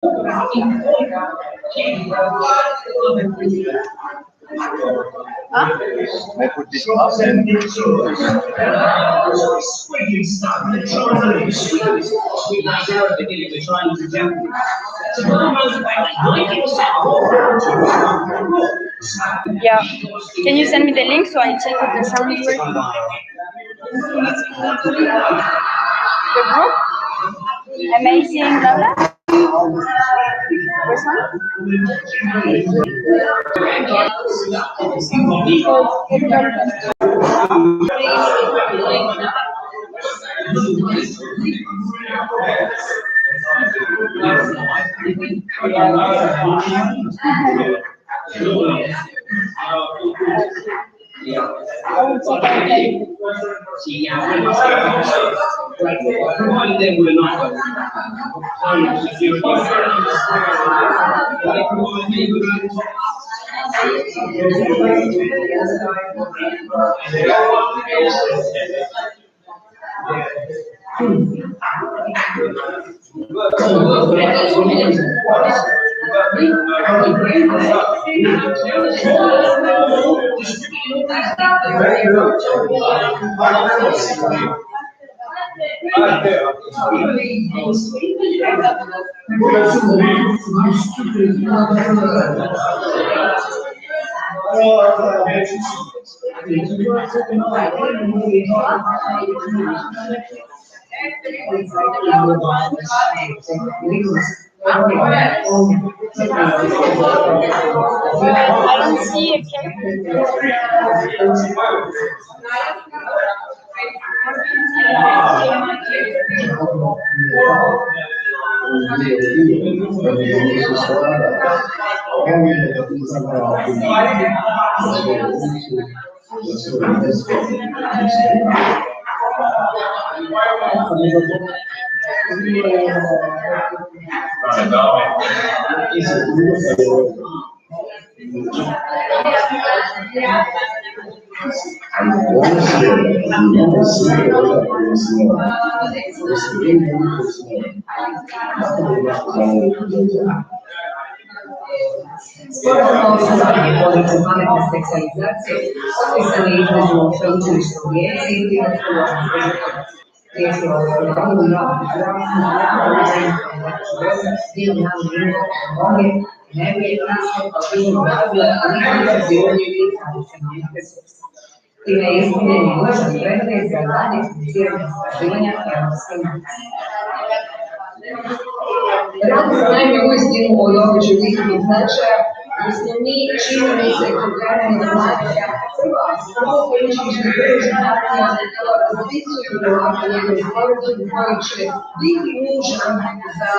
I put this up and Yeah. Can you send me the link so I check if the sound is working? The group? Amazing Laura? Which I will check and tell you. I don't see a Sporazum o osnivanju područja pametne specijalizacije potpisan je između Sveučilišta u Rijeci i Hrvatskog univerziteta. Riječ je o osnivanju javnog zdravstva, dio javne tehnologije, energije, kao izvor razvoja i razvijanje tradicionalnih resursa. Time je ispunjen i nužan preduvjet za dalje financiranje istraživanja Europske unije. Radi se naime uistinu o događaju iznimnog značaja, jer smo mi činjenice programa inovacija samo sveučilišne preuzimanja razpisuju ovakav jedan sporazum koji će biti nužan za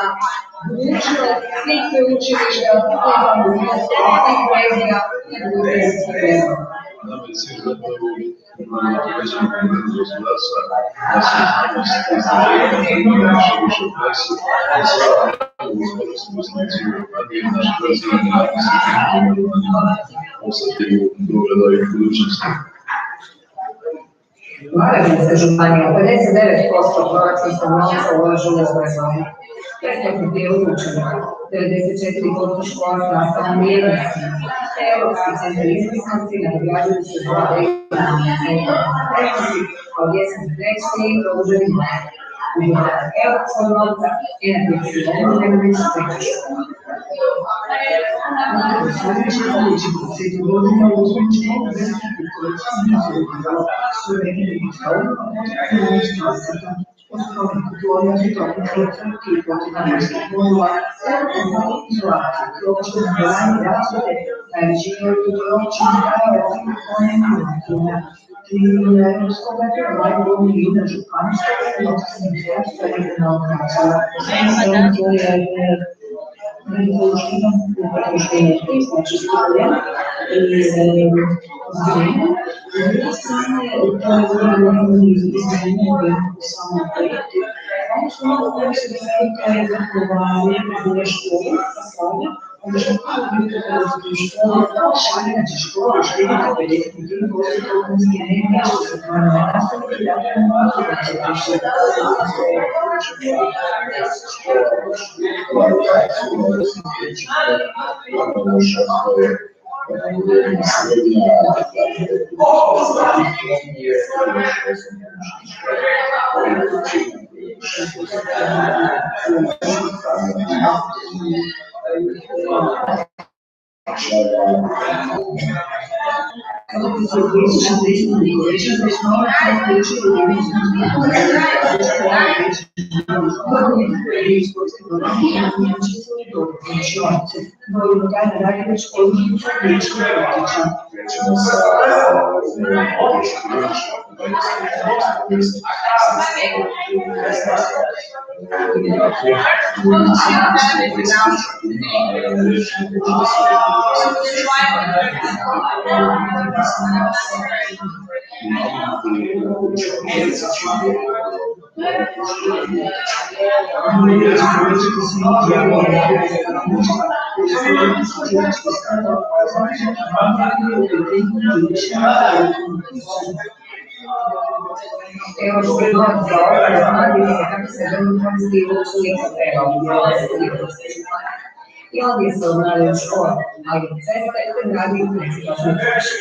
budućnost svih sveučilišta, svih fakulteta, svih regija i drugih regija. Varaždinska županija 59% proračunskog novca ulaže u obrazovanje. Prethodno je uključeno 94% škola s nastavom vrijednosti. Europski centar izvrsnosti nagrađuju se za regionalne centre kompetentnosti, kao jesam treći i produženi mlad. Ugovorak europskog novca energetski obnovljeni sektor. Evo što je god za ovo, znali kako se demokratski uvijek treba i ovdje se obnavljaju škola, ali cesta je te gradi i principalno treći.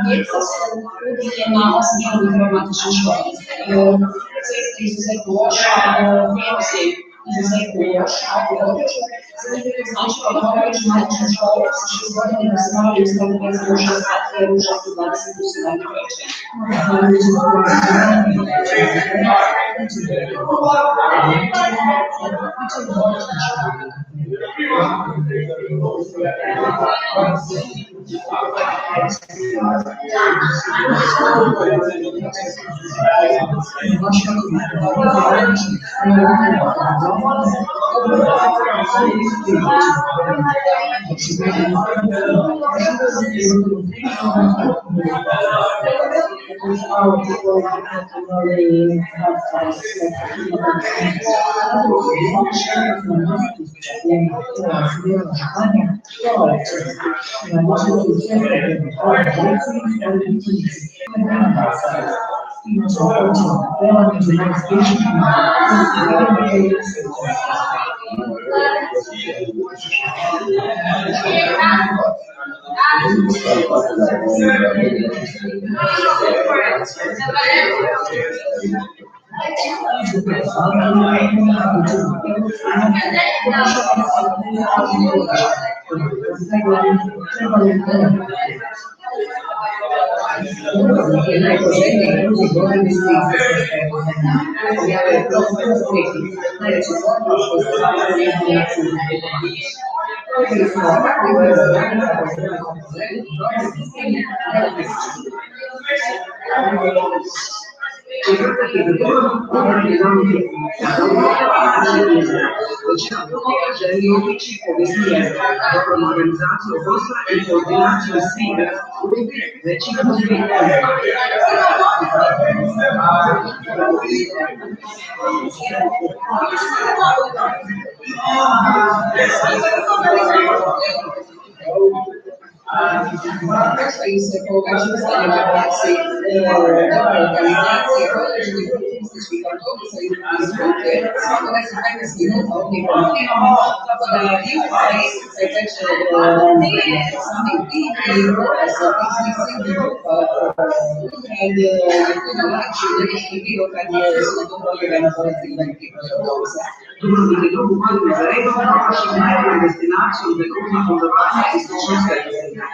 Djeca su udijeljena osnovnim informatičnim školama. Cesta je izuzetno loša, prijevoz je izuzetno loš, ako je odlično. Znači, da mogu ići u matičnu školu sa 6 godina da se moraju staviti vezano u 6 sati, jer u 6:20 tu se dalje kreće. Želi otići povezuje dobrom organizaciju posla i koordinaciju svih većih i se pokažu stavljati organizacije određenih turističkih autobusa i izvuke svako 10-15 minuta od njih imamo, tako da i u se teče sami tim i grupa sa tih svih grupa kad je puno lakše nego što je bilo kad je slobodobrojena kolektiv veliki autobusa. Drugi i drugu godinu za redom prošli najbolju destinaciju za kružno putovanje i slično sve.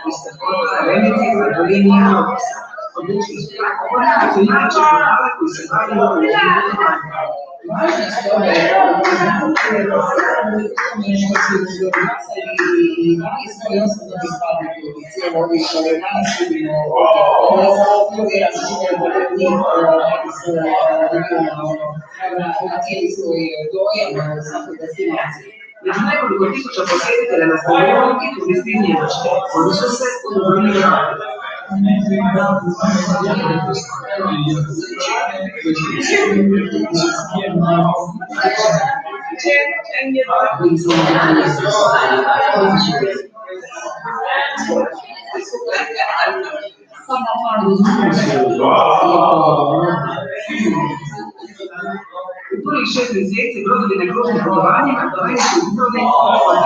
Ispred Porta, Venecije, Santorini i Rodosa. odlučili su ponavljati inače programe koji se bavimo u važnost toga je i mi smo i osobno dispadili u cijelo ovih koje danas vidimo ovdje na cijeli svoj dojam svakoj destinaciji. Među nekoliko tisuća posjetitelja na stadionu i turisti iz Njemačke, oni su se udružili u prvih 6 mjeseci brodovi na kružnim putovanjima doveli su upravni od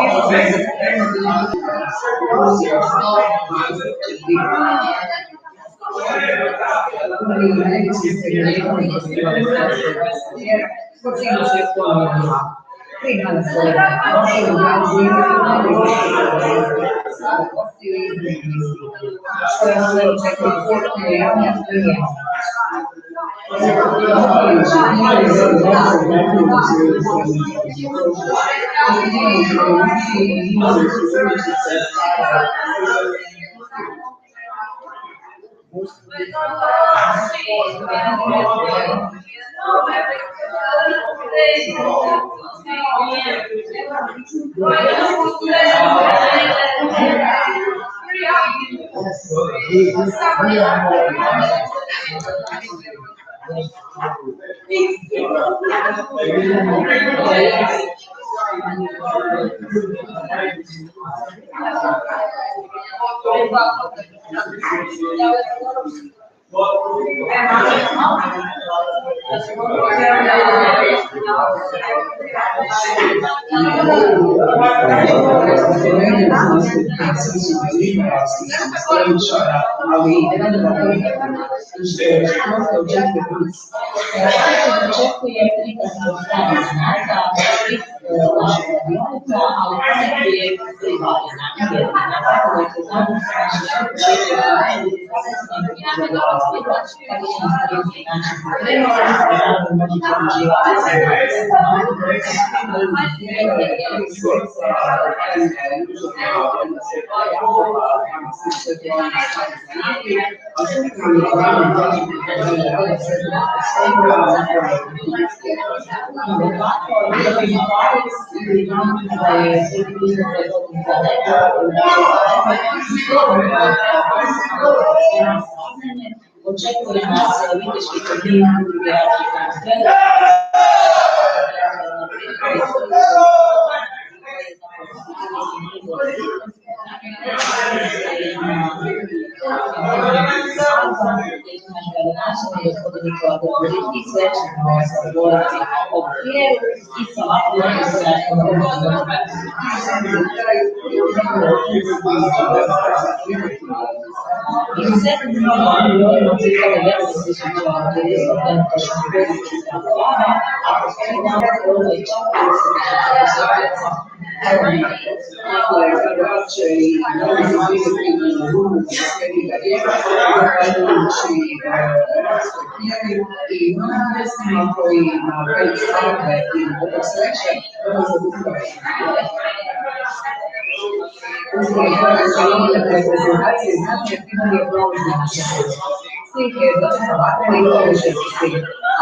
Očekuje nas viteški turnir igračkih transfera.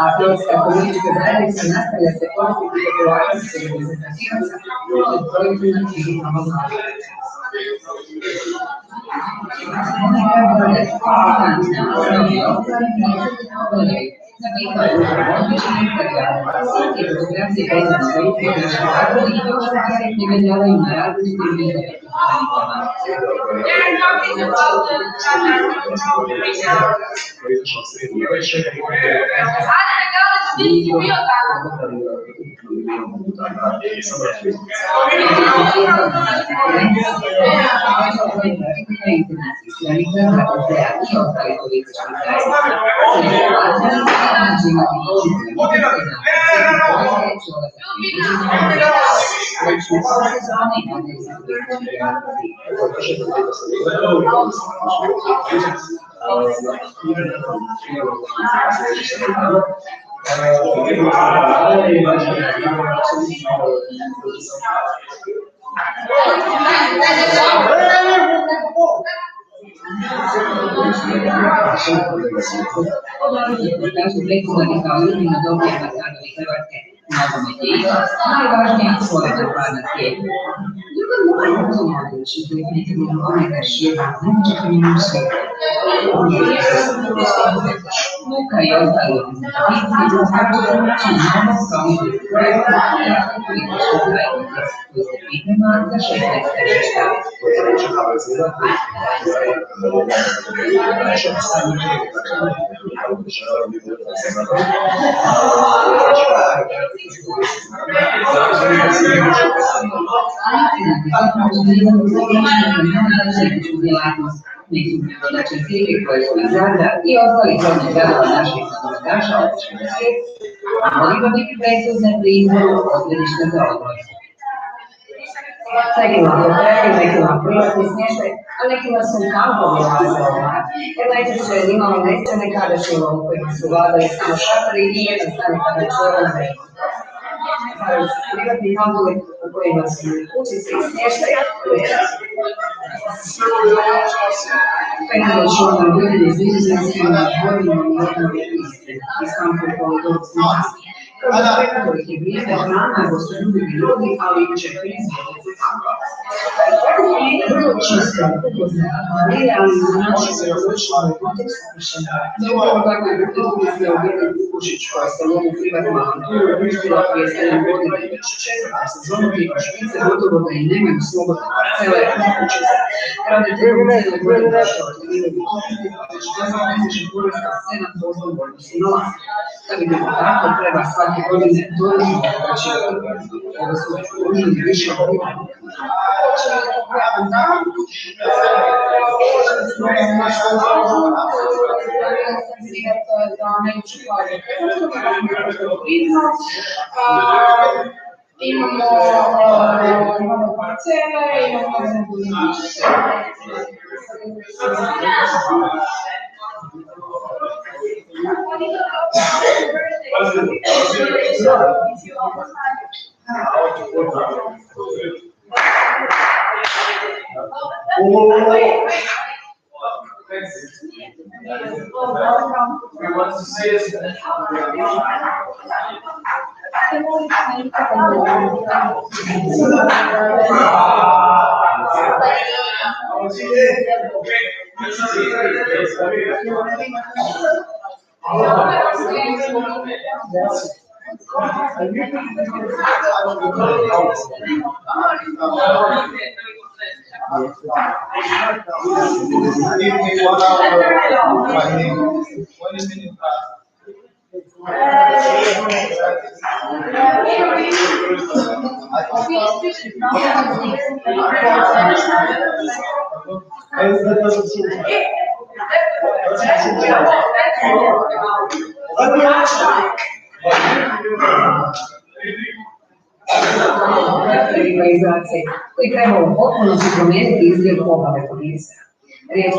A Hrvatska politička zajednica nastavlja se koristiti popularnosti reprezentativaca od projektima digitalnog razvoja. Kažu fleksibilni kao iznimno dobri ambasadori Hrvatske nogometne igre, najvažnija povreda pada tijela. Ljubav mora biti mogući, definitivno nogometaš jedan najčekanijim svijetom. Luka i ostali reprezentativci završili novo promijeniti projekta političke zajednice koji se priprema za 16. rečka. Da će ekipe koje su iz Zadra i ostalih rodnih gradova naših nogometaša otići na svijet, a mogli biti predsuzne pri izboru odredišta za odmor. Nekima je hotel, nekima privatni smještaj, a nekima su kampovi oaze odmora, jer najčešće imamo nesčane kadašnjima u kojima su vladali samo šatori i jedan sanitarni čvor na redu. Privatni kampovi u kojima su kućice i smještaj, Penalo šuman godinu iz Nizozemske na dvojnom i odnovi iz kampu Polidorski masti. Kao da prekovih je vrijeme hrana, gostoljubivi ljudi, ali i četiri zvijezdice kampa. Vrlo čisto, ugodne akvarije, ali u našoj se različila u kontekstu kršenja. Zapravo tako je Bukić u Bjeloj Kukušić koja se u ovu privatnu avanturu uštila prije 7 godina i već četvrta sezonu tipa špice gotovo da i nemaju slobodne parcele na kućice. Rade trebune cijele godine došle od prirodnih objektiva, već dozva nesežen porasta 7% u odnosu na lani. Da bi bilo tako, treba svake godine dodatno povećati. Ovo su već pružili više od privatnih. Imamo parcele, imamo Rivalizacije koji treba u potpunosti promijeniti izgled obale komisije. Riječ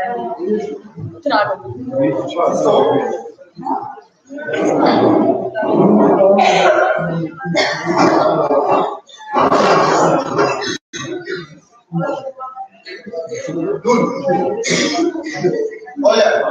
Oh yeah.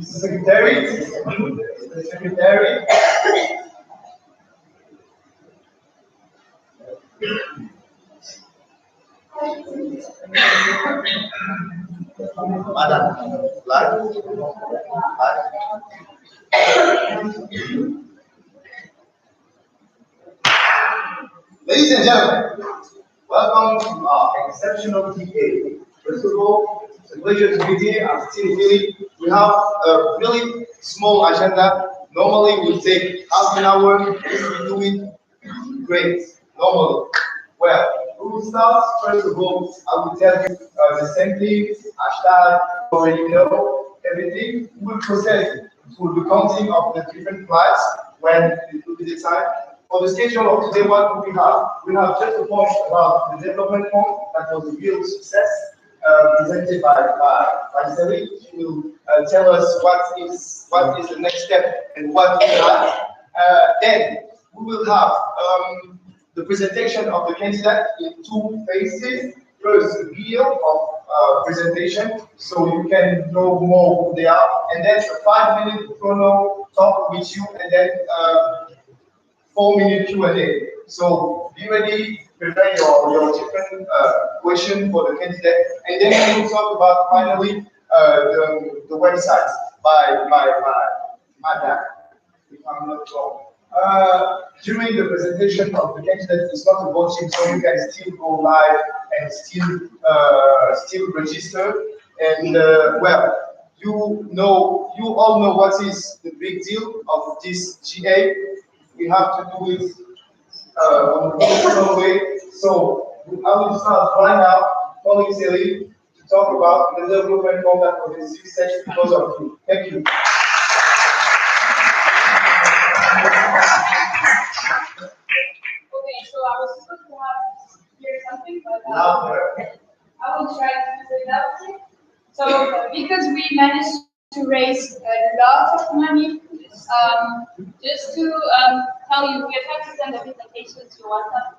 Secretary. Secretary. Madam, ladies and gentlemen, welcome to our exceptional TA. First of all, it's a pleasure to be here. I'm still feeling we have a really small agenda. Normally we take half an hour. If we do it, great. Normally. Well, we will start. First of all, I will tell you the same thing. Hashtag, you already know everything. We will proceed to the counting of the different flags when it will be the time. For the schedule of today, what do we have? We have just a point about the development fund that was a real success, presented by Sally. She will tell us what is the next step and what is that. Then we will have the presentation of the candidate in two phases. First, a video of presentation, so you can know more who they are, and then a 5-minute chrono talk with you, and then 4-minute Q&A. So be ready, prepare your different question for the candidate, and then we will talk about finally the website by Madam, if I'm not wrong. During the presentation of the candidate, it's not a voting, so you can still go live and still register. And well, you all know what is the big deal of this GA. We have to do it on a professional way. So I will start right now calling Sally to talk about the development contact of the success because of you. Thank you. Okay, so I was supposed to have here something, but I will try to do it out. So because we managed to raise a lot of money, just to tell you, we are trying to send the presentation to WhatsApp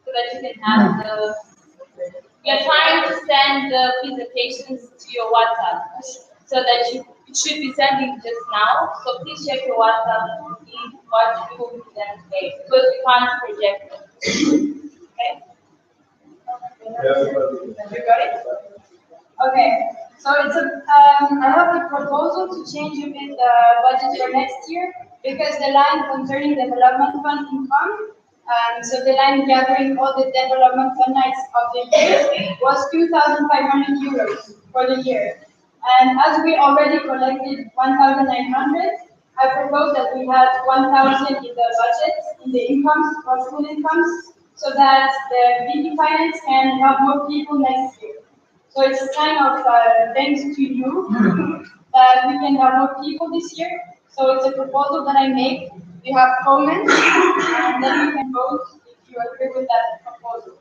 so that you can have the. We are trying to send the presentations to your WhatsApp so that it should be sending just now. So please check your WhatsApp to see what you will be sending today because we can't project it. Okay? You got it? Okay. So it's I have a proposal to change a bit the budget for next year because the line concerning development fund income, so the line gathering all the development fund nights of the year was 2,500 euros for the year. And as we already collected 1,900, I propose that we have 1,000 in the budget, in the incomes, for school incomes, so that the BP Finance can have more people next year. So it's a sign of thanks to you that we can have more people this year. So it's a proposal that I make. We have comments, and then we can vote if you agree with that proposal.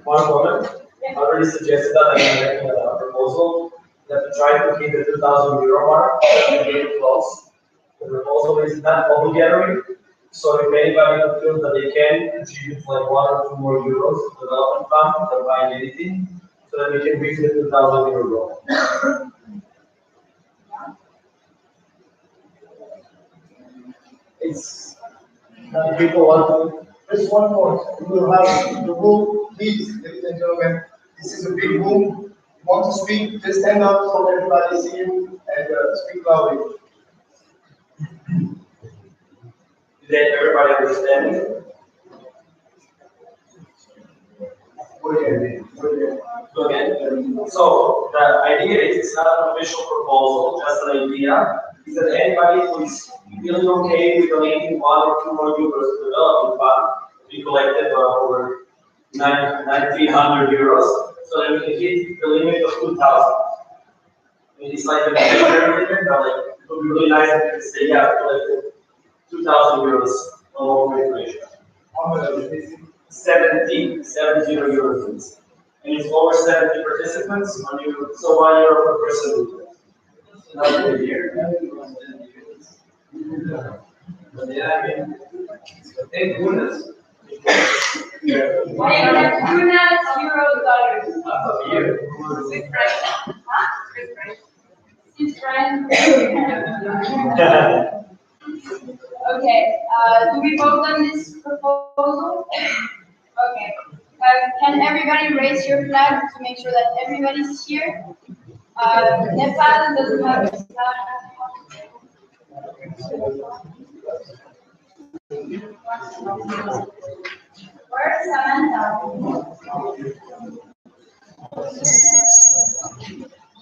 One moment. I already suggested that I'm making a proposal that we try to hit the 2,000 euro mark and get it close. The proposal is not obligatory, so if anybody feels that they can contribute like 1 or 2 more euros to the development fund without buying anything, so that we can reach the 2,000 euro goal. It's that people want to. Just one point. We will have the room, please, ladies and gentlemen. This is a big room. You want to speak? Just stand up so everybody see you and speak loudly. Did everybody understand it? Go again. So the idea is it's not an official proposal, just an idea. Is that anybody who is feeling okay with donating 1 or 2 more euros to the development fund, we collected over 9,300 euros, so that we can hit the limit of 2,000. I mean, it's like a measure limit, but like, it would be really nice if we could say, yeah, we collected 2,000 euros on local information. 70 euros. And it's over 70 participants, so 1 euro per person. Another year. Thank goodness. I have tunas, euro, dollars. Swiss franc. Huh? Swiss franc. Okay, do we vote on this proposal? Okay. Can everybody raise your flag to make sure that everybody's here? Nepal doesn't have its flag. Where's Samantha?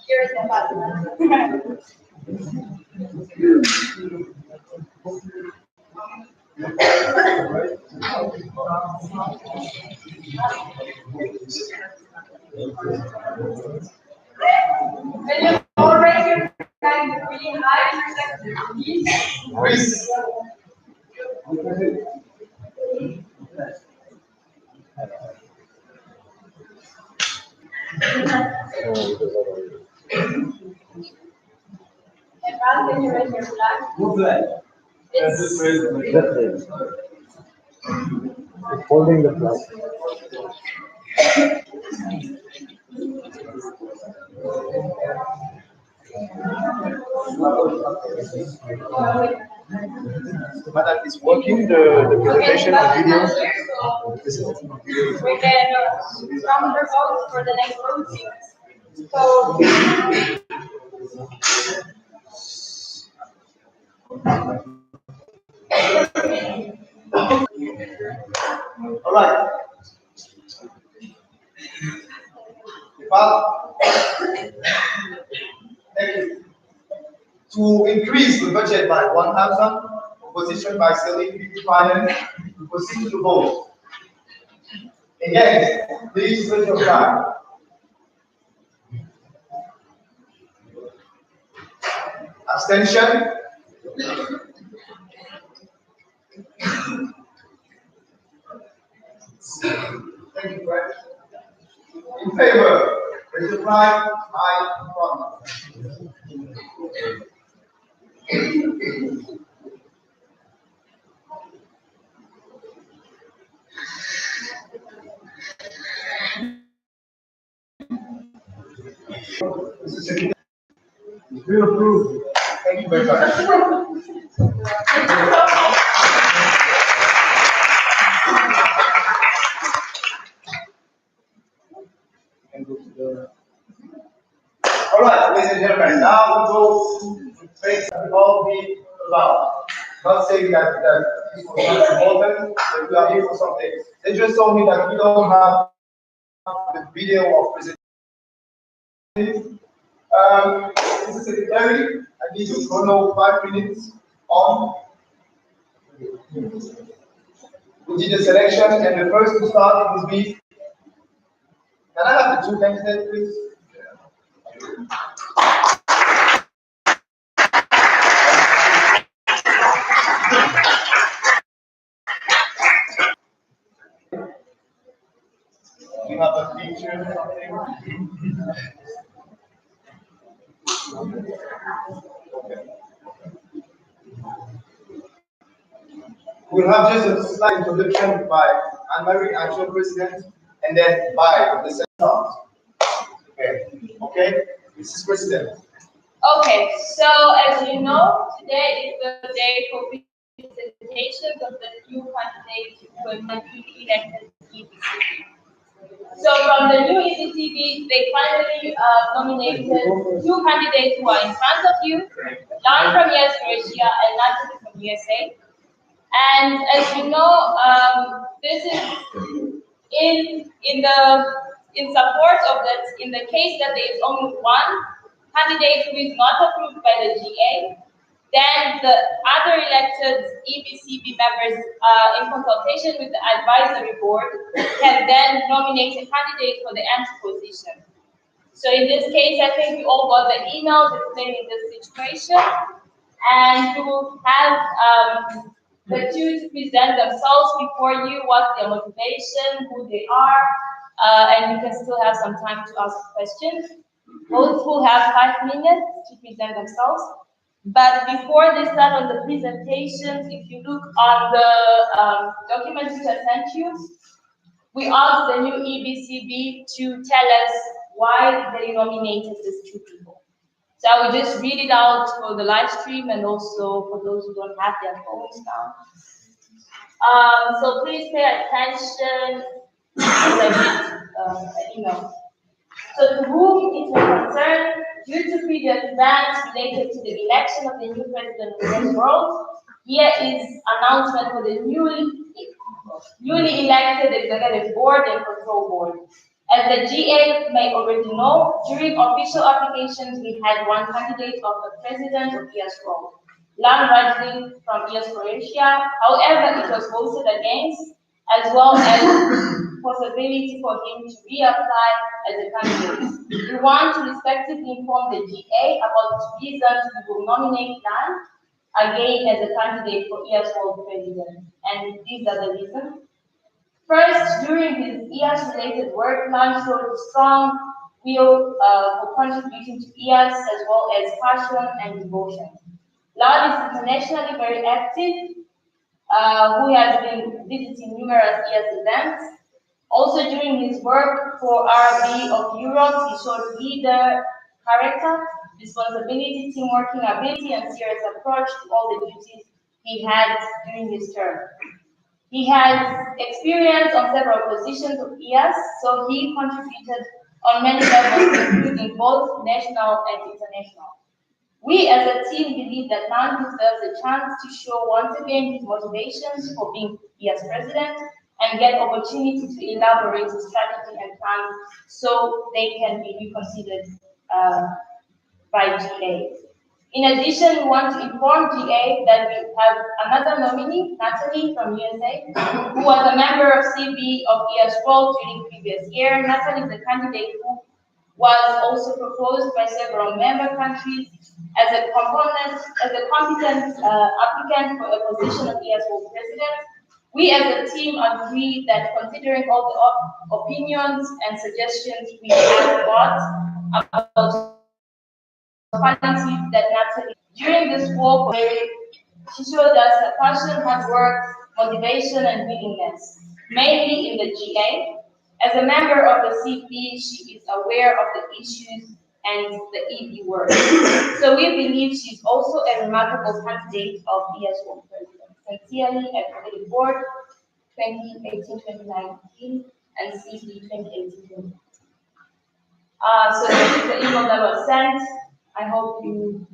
Here's Nepal. When you all raise your hand really high, please. Nepal, can you raise your flag? Who's that? It's Holding the flag. Madam, is working the presentation and video? We can come the vote for the next vote. All right. Well, thank you. To increase the budget by 1,000, opposition by selling 55, proceed to vote. Against, please raise your flag. Abstention? Thank you, Brett. In favor, raise your flag. Aye, front. We approve. Thank you very much. All right, ladies and gentlemen, now we go to face all the about. Not saying that this was not important, but we are here for something. They just told me that we don't have the video of presentation. Mr. Secretary, I need to chrono 5 minutes on. We did the selection, and the first to start will be. Can I have the 2 candidates, please? You have a picture or something? Okay. We'll have just a slight introduction by Anne-Marie, actual president, and then by the secretary. Okay. Okay, Mrs. President. Okay, so as you know, today is the day for presentations of the new candidates who will be elected ECTV. So from the new ECTV, they finally nominated 2 candidates who are in front of you, one from US, Croatia, and another from USA. And as you know, this is in support of that. In the case that there is only one candidate who is not approved by the GA, then the other elected EBCB members, in consultation with the advisory board, can then nominate a candidate for the empty position. So in this case, I think you all got the emails explaining the situation, and you will have the two to present themselves before you, what their motivation, who they are, and you can still have some time to ask questions. Both will have 5 minutes to present themselves. But before they start on the presentations, if you look on the documents which I sent you, we asked the new EBCB to tell us why they nominated these 2 people. So I will just read it out for the live stream and also for those who don't have their phones now. So please pay attention as I read the email. So to whom it may concern, due to previous events related to the election of the new president of the world, here is announcement for the newly elected executive board and control board. As the GA may already know, during official applications, we had one candidate of the president of ES World, Lan Radley from ES Croatia. However, it was voted against, as well as possibility for him to reapply as a candidate. We want to respectively inform the GA about the reasons we will nominate Lan again as a candidate for ES World President. And these are the reasons. First, during his ES-related work, Lan showed strong will for contributing to ES as well as passion and devotion. Lan is internationally very active, who has been visiting numerous ES events. Also, during his work for RB of Europe, he showed leader character, responsibility, teamwork, ability, and serious approach to all the duties he had during his term. He has experience on several positions of ES, so he contributed on many levels, including both national and international. We as a team believe that Lan deserves a chance to show once again his motivations for being ES president and get opportunity to elaborate his strategy and plans so they can be reconsidered by GA. In addition, we want to inform GA that we have another nominee, Natalie from USA, who was a member of CB of ES World during previous year. Natalie is a candidate who was also proposed by several member countries as a competent applicant for a position of ES World President. We as a team agree that considering all the opinions and suggestions we have got about qualities that Natalie, during this work, she showed us her passion, hard work, motivation, and willingness, mainly in the GA. As a member of the CP, she is aware of the issues and the EB work. So we believe she is also a remarkable candidate of ES World President. Sincerely, Executive Board 2018-2019 and CP 2018-2019. So this is the email that was sent. I hope you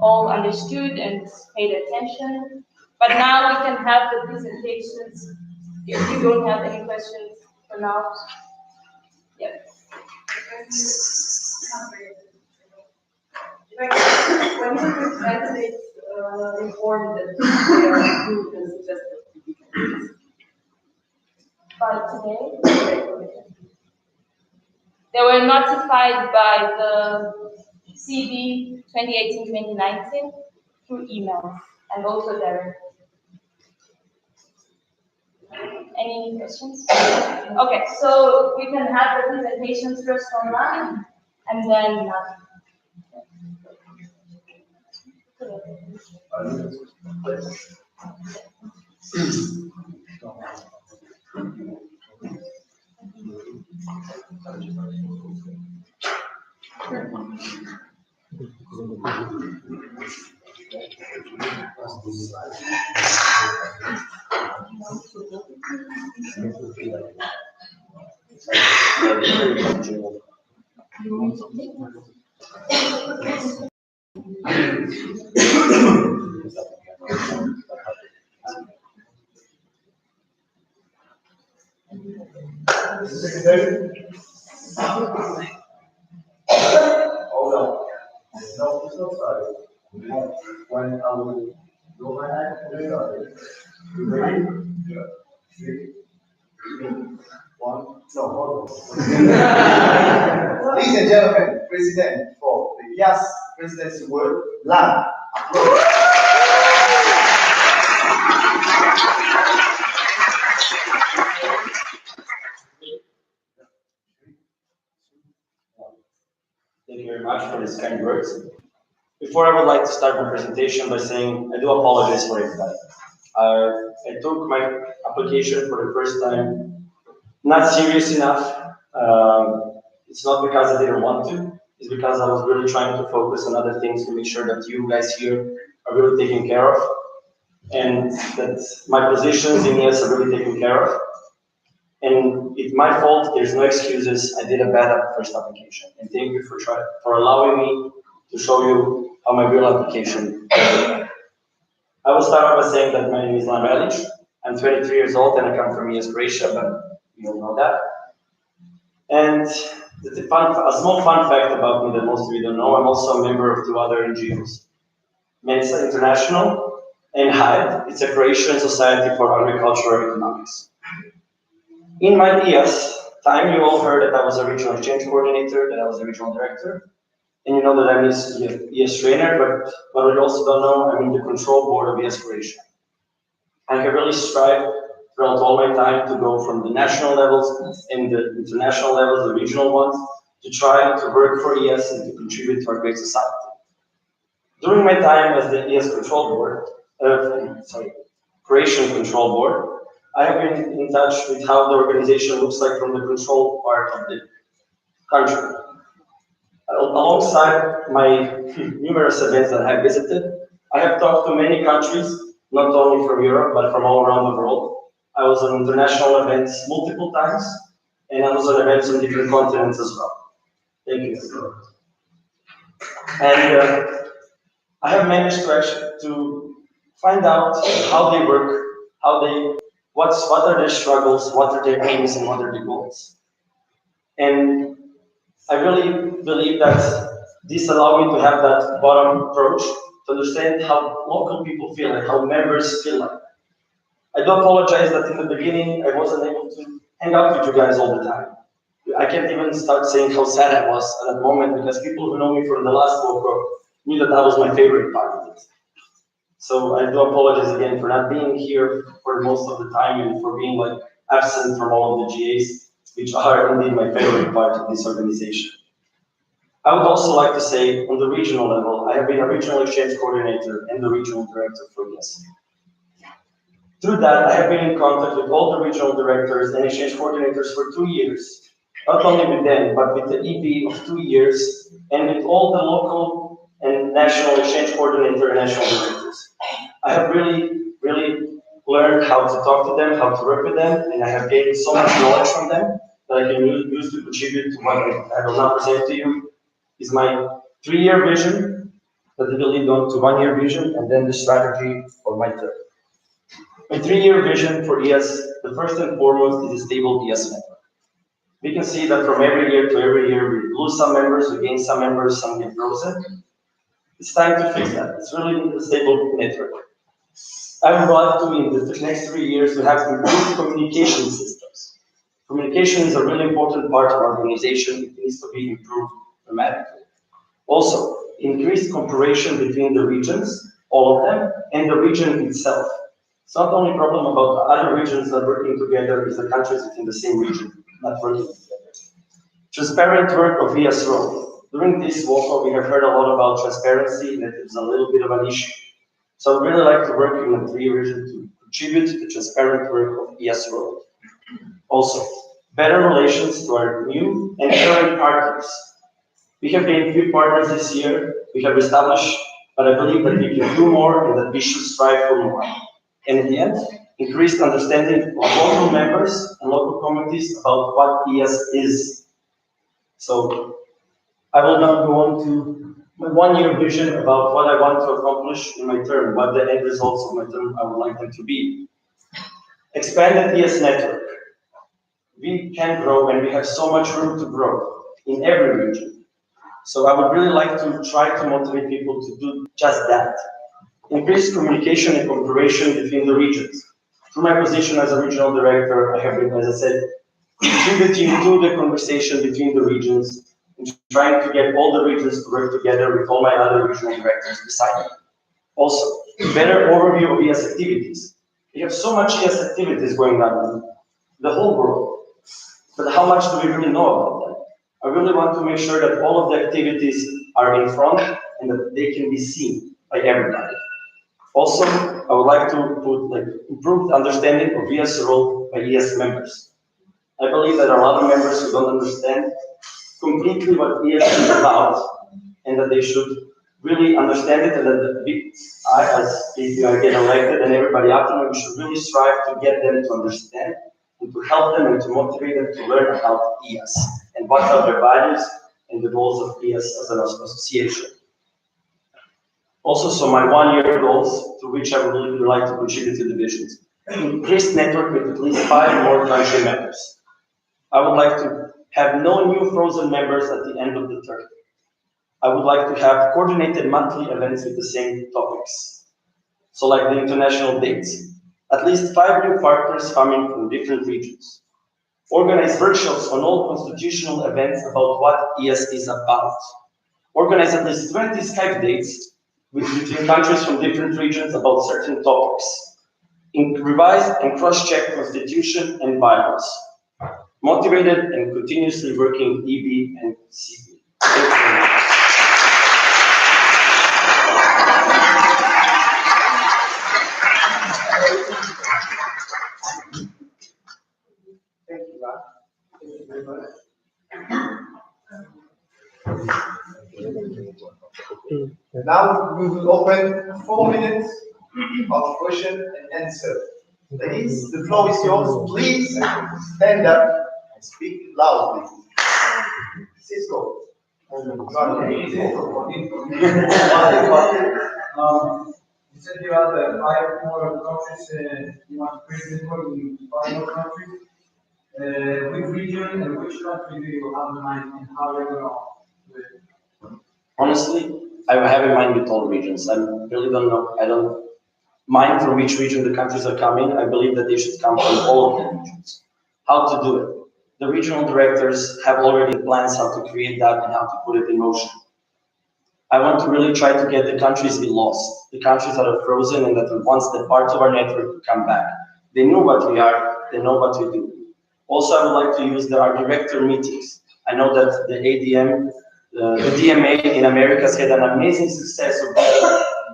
all understood and paid attention. But now we can have the presentations. If you don't have any questions for now. Yes. When you candidates informed that they are approved and suggested? By today, they were notified by the CB 2018-2019 through email and also direct. Any questions? Okay, so we can have the presentations first online and then Secretary? Hold on. No, it's not sorry. When I will go my hand, you ready? Yeah. 3, 2, 1. No, hold on. Ladies and gentlemen, President for the IAS Presidency Word, Land. Thank you very much for these kind words. Before I would like to start my presentation by saying I do apologize for everybody. I took my application for the first time not serious enough. It's not because I didn't want to, it's because I was really trying to focus on other things to make sure that you guys here are really taken care of and that my positions in ES are really taken care of. And it's my fault, there's no excuses. I did a bad first application. And thank you for allowing me to show you how my real application is. I will start off by saying that my name is Lan Velic. I'm 23 years old and I come from ES Croatia, but you all know that. And a small fun fact about me that most of you don't know, I'm also a member of 2 other NGOs. Mensa International and HIDE, it's a Croatian Society for Agricultural Economics. In my ES time, you all heard that I was a regional exchange coordinator, that I was a regional director, and you know that I'm ES trainer, but what you also don't know, I'm in the control board of ES Croatia. I have really strived throughout all my time to go from the national levels and the international levels, the regional ones, to try to work for ES and to contribute to our great society. During my time as the ES control board, Croatian control board, I have been in touch with how the organization looks like from the control part of the country. Alongside my numerous events that I have visited, I have talked to many countries, not only from Europe, but from all around the world. I was on international events multiple times, and I was on events on different continents as well. Thank you. And I have managed to find out how they work, what are their struggles, what are their aims, and what are their goals. And I really believe that this allowed me to have that bottom approach to understand how local people feel and how members feel like. I do apologize that in the beginning I wasn't able to hang out with you guys all the time. I can't even start saying how sad I was at that moment because people who know me from the last GoPro knew that was my favorite part of it. So I do apologize again for not being here for most of the time and for being like absent from all of the GAs, which are indeed my favorite part of this organization. I would also like to say on the regional level, I have been a regional exchange coordinator and the regional director for ES. Through that, I have been in contact with all the regional directors and exchange coordinators for 2 years. Not only with them, but with the EP of 2 years and with all the local and national exchange coordinator and national directors. I have really learned how to talk to them, how to work with them, and I have gained so much knowledge from them that I can use to contribute to what I will now present to you. Is my 3-year vision that will lead on to 1-year vision and then the strategy for my third. My 3-year vision for ES, the first and foremost is a stable ES network. We can see that from every year to every year, we lose some members, we gain some members, some get frozen. It's time to fix that. It's really a stable network. I would like to, in the next 3 years, to have improved communication systems. Communication is a really important part of our organization. It needs to be improved dramatically. Also, increased cooperation between the regions, all of them, and the region itself. It's not only a problem about the other regions not working together, it's the countries within the same region not working together. Transparent work of ES role. During this walk, we have heard a lot about transparency, and it is a little bit of an issue. So I'd really like to work in a 3-year vision to contribute to the transparent work of ES role. Also, better relations to our new and current partners. We have gained few partners this year, we have established, but I believe that we can do more and that we should strive for more. And in the end, increased understanding of local members and local communities about what ES is. So I will now go on to my 1-year vision about what I want to accomplish in my term, what the end results of my term I would like them to be. Expanded ES network. we can grow and we have so much room to grow in every region. So I would really like to try to motivate people to do just that. Increase communication and cooperation between the regions. Through my position as a regional director, I have been, as I said, contributing to the conversation between the regions and trying to get all the regions to work together with all my other regional directors beside me. Also, better overview of ES activities. We have so much ES activities going on in the whole world, but how much do we really know about them? I really want to make sure that all of the activities are in front and that they can be seen by everybody. Also, I would like to put improved understanding of ES role by ES members. I believe that there are a lot of members who don't understand completely what ES is about, and that they should really understand it, and that I, as if I get elected, and everybody after me, we should really strive to get them to understand, and to help them and to motivate them to learn about ES, and what are their values and the goals of ES as an association. Also, so my one-year goals, to which I would really like to contribute to the visions. Increased network with at least 5 more country members. I would like to have no new frozen members at the end of the term. I would like to have coordinated monthly events with the same topics. So like the international dates. At least 5 new partners coming from different regions. Organize workshops on all constitutional events about what ES is about. Organize at least 20 Skype dates between countries from different regions about certain topics. Revise and cross-check constitution and bylaws. Motivated and continuously working EB and CB. Thank you very much. Thank you, Raj. Thank you very much. Now we will open 4 minutes of question and answer. Ladies, the floor is yours. Please stand up and speak loudly. Cisco. You said you have 5 more countries, you want to create network in 5 more countries. Which region and which country do you have in mind and how you're going to do it? Honestly, I have in mind with all regions. I really don't know. I don't mind from which region the countries are coming. I believe that they should come from all of the regions. How to do it? The regional directors have already plans how to create that and how to put it in motion. I want to really try to get the countries we lost, the countries that are frozen and that once they're part of our network to come back. They know what we are, they know what we do. Also, I would like to use our director meetings. I know that the ADM, the DMA in America has had an amazing success of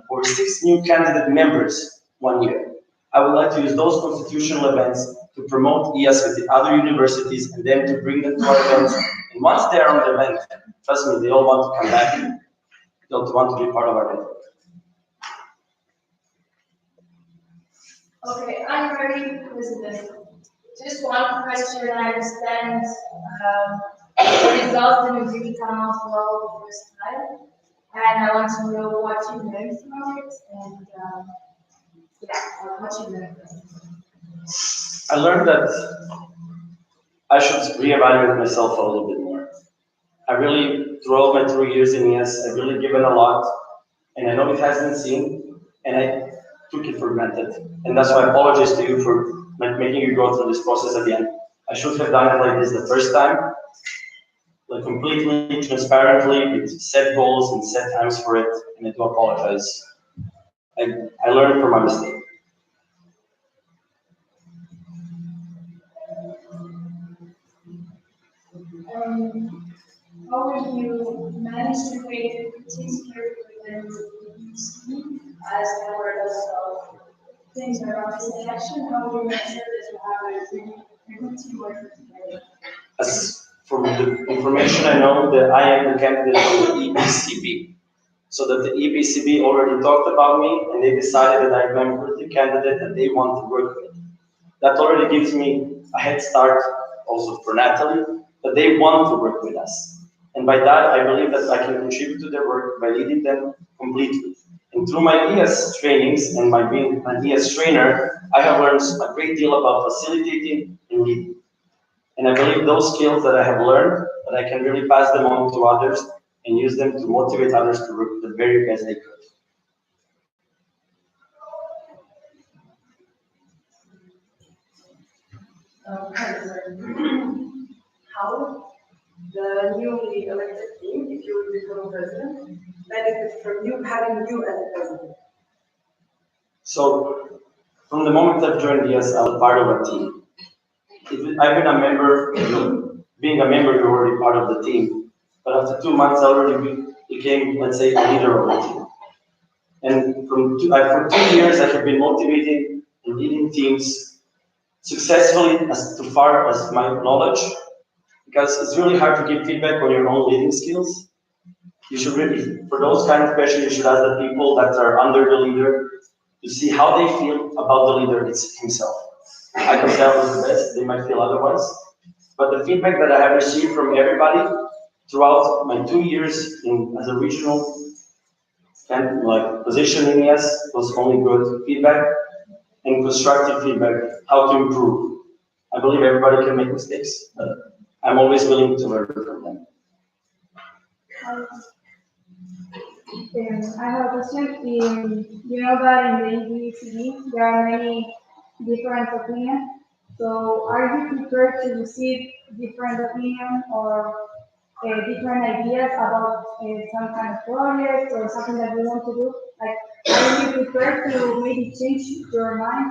for 6 new candidate members 1 year. I would like to use those constitutional events to promote ES with the other universities and then to bring them to our events. And once they're on the event, trust me, they all want to come back. They all want to be part of our network. Okay, I'm ready with this. Just one question. I understand the results didn't really come out well the first time, and I want to know what you learned from it, and what you learned from it. I learned that I should reevaluate myself a little bit more. I really, through all my 3 years in ES, I've really given a lot, and I know it has been seen, and I took it for granted. And that's why I apologize to you for making you go through this process again. I should have done it like this the first time, like completely transparently, with set goals and set times for it, and I do apologize. I learned from my mistake. How will you manage to create a team spirit within the team as there were lots of things around this election? How will you make sure that you have a good team working together? As from the information I know, that I am the candidate for the EBCB. So that the EBCB already talked about me and they decided that I am the candidate that they want to work with. That already gives me a head start also for Natalie, that they want to work with us. And by that, I believe that I can contribute to their work by leading them completely. And through my ES trainings and my being an ES trainer, I have learned a great deal about facilitating and leading. And I believe those skills that I have learned, that I can really pass them on to others and use them to motivate others to work the very best they could. How the newly elected team, if you will become president, benefits from you having you as a president? So, from the moment I've joined ES, I was part of a team. I've been a member, being a member, you're already part of the team. But after 2 months, I already became, let's say, a leader of the team. And for 2 years, I have been motivating and leading teams successfully as far as my knowledge, because it's really hard to give feedback on your own leading skills. You should really, for those kind of questions, you should ask the people that are under the leader to see how they feel about the leader himself. I can tell it's the best, they might feel otherwise. But the feedback that I have received from everybody throughout my 2 years as a regional and position in ES was only good feedback and constructive feedback, how to improve. I believe everybody can make mistakes, but I'm always willing to learn from them. I have a question. You know that in the EBCD there are many different opinions. So are you prepared to receive different opinions or different ideas about some kind of project or something that you want to do? Like, are you prepared to maybe change your mind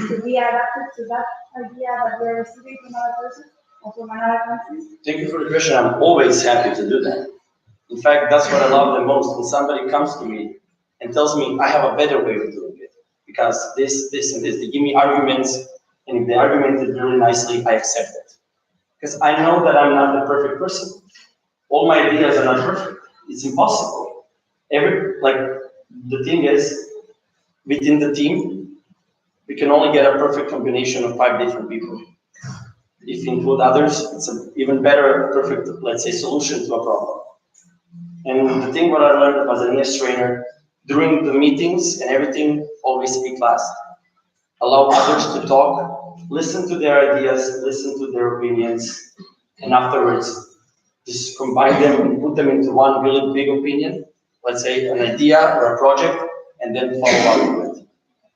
to be adapted to that idea that you're receiving from another person or from another country? Thank you for the question. I'm always happy to do that. In fact, that's what I love the most, when somebody comes to me and tells me I have a better way of doing it, because this, and this. They give me arguments, and if they argument it really nicely, I accept it. Because I know that I'm not the perfect person. All my ideas are not perfect. It's impossible. The thing is, within the team, we can only get a perfect combination of 5 different people. If you include others, it's an even better, perfect, let's say, solution to a problem. And the thing what I learned as an ES trainer, during the meetings and everything, always speak last. Allow others to talk, listen to their ideas, listen to their opinions, and afterwards, just combine them and put them into one really big opinion, let's say an idea or a project, and then follow up with it.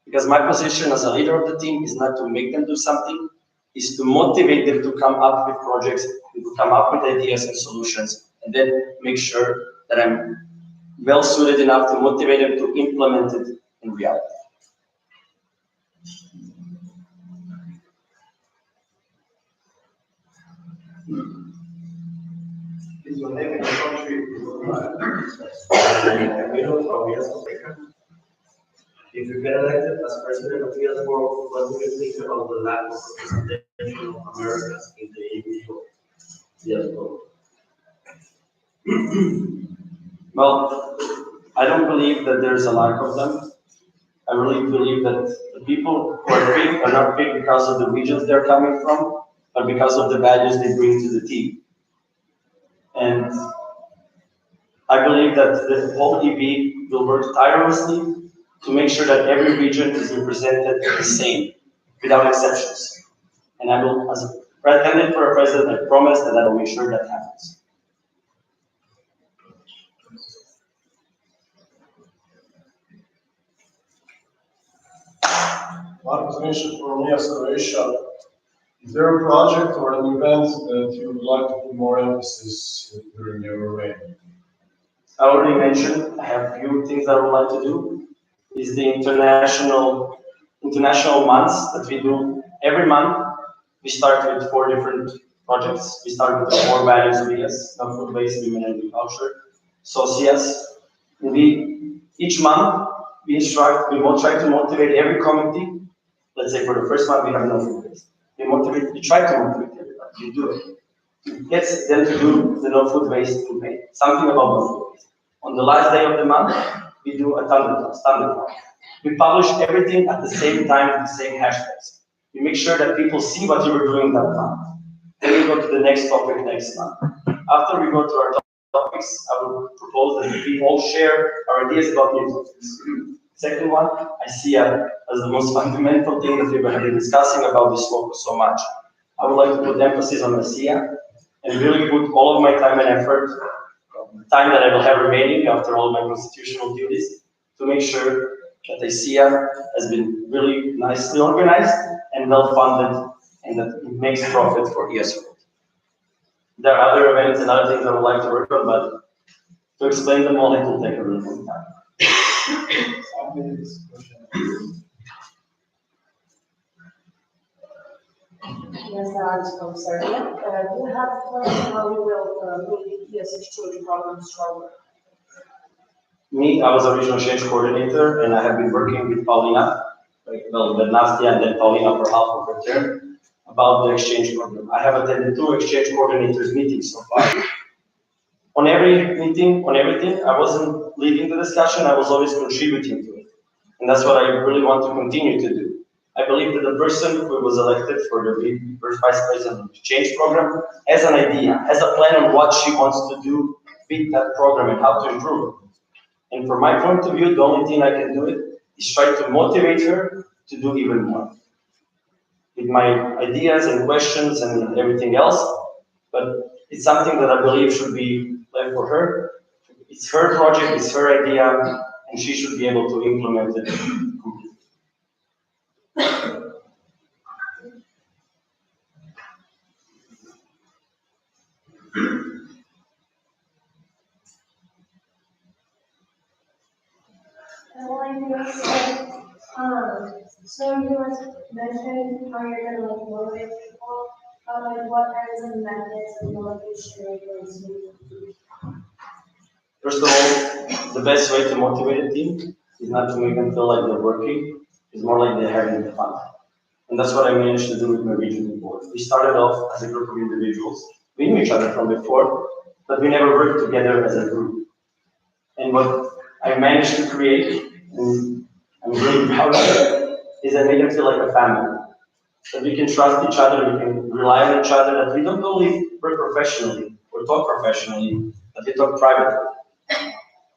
Because my position as a leader of the team is not to make them do something, is to motivate them to come up with projects, to come up with ideas and solutions, and then make sure that I'm well suited enough to motivate them to implement it in reality. Is your name in the country? If you get elected as president of ES World, what do you think about the lack of representation of Americans in the ABO? ES World? Well, I don't believe that there's a lack of them. I really believe that the people who are big are not big because of the regions they're coming from, but because of the values they bring to the team. And I believe that the whole EB will work tirelessly to make sure that every region is represented the same, without exceptions. And I will, as a candidate for a president, I promise that I will make sure that happens. Marcus Nisha from ES Croatia. Is there a project or an event that you would like to put more emphasis during your reign? I already mentioned, I have a few things that I would like to do. Is the international months that we do every month. We start with 4 different projects. We start with the 4 values of ES, non-food waste, women and agriculture, SOCIAS. Each month, we will try to motivate every committee. Let's say for the first month, we have no food waste. We try to motivate everybody, we do it. To get them to do the no food waste campaign, something about no food waste. On the last day of the month, we do a standard one. We publish everything at the same time, with the same hashtags. We make sure that people see what you were doing that month. Then we go to the next topic next month. After we go to our topics, I will propose that we all share our ideas about new topics. Second one, I see as the most fundamental thing that we have been discussing about this focus so much. I would like to put emphasis on ASEA and really put all of my time and effort, the time that I will have remaining after all my constitutional duties, to make sure that ASEA has been really nicely organized and well funded and that it makes profit for ES World. There are other events and other things I would like to work on, but to explain them all, it will take a really long time. Yes, Alex from Serbia. Do you have plans how you will make the ES exchange program stronger? Me, I was a regional exchange coordinator, and I have been working with Paulina, with Nastia and then Paulina for half of her term, about the exchange program. I have attended 2 exchange coordinators meetings so far. On every meeting, on everything, I wasn't leading the discussion, I was always contributing to it. And that's what I really want to continue to do. I believe that the person who was elected for the first vice president of the exchange program has an idea, has a plan on what she wants to do with that program and how to improve it. And from my point of view, the only thing I can do is try to motivate her to do even more. With my ideas and questions and everything else, but it's something that I believe should be left for her. It's her project, it's her idea, and she should be able to implement it completely. So you were mentioning how you're gonna like motivate people, like what kinds of methods of motivation are you going to use? First of all, the best way to motivate a team is not to make them feel like they're working, it's more like they're having fun. And that's what I managed to do with my regional board. We started off as a group of individuals. We knew each other from before, but we never worked together as a group. And what I managed to create, and I'm really proud of it, is I made them feel like a family. That we can trust each other, we can rely on each other, that we don't only work professionally or talk professionally, but we talk privately.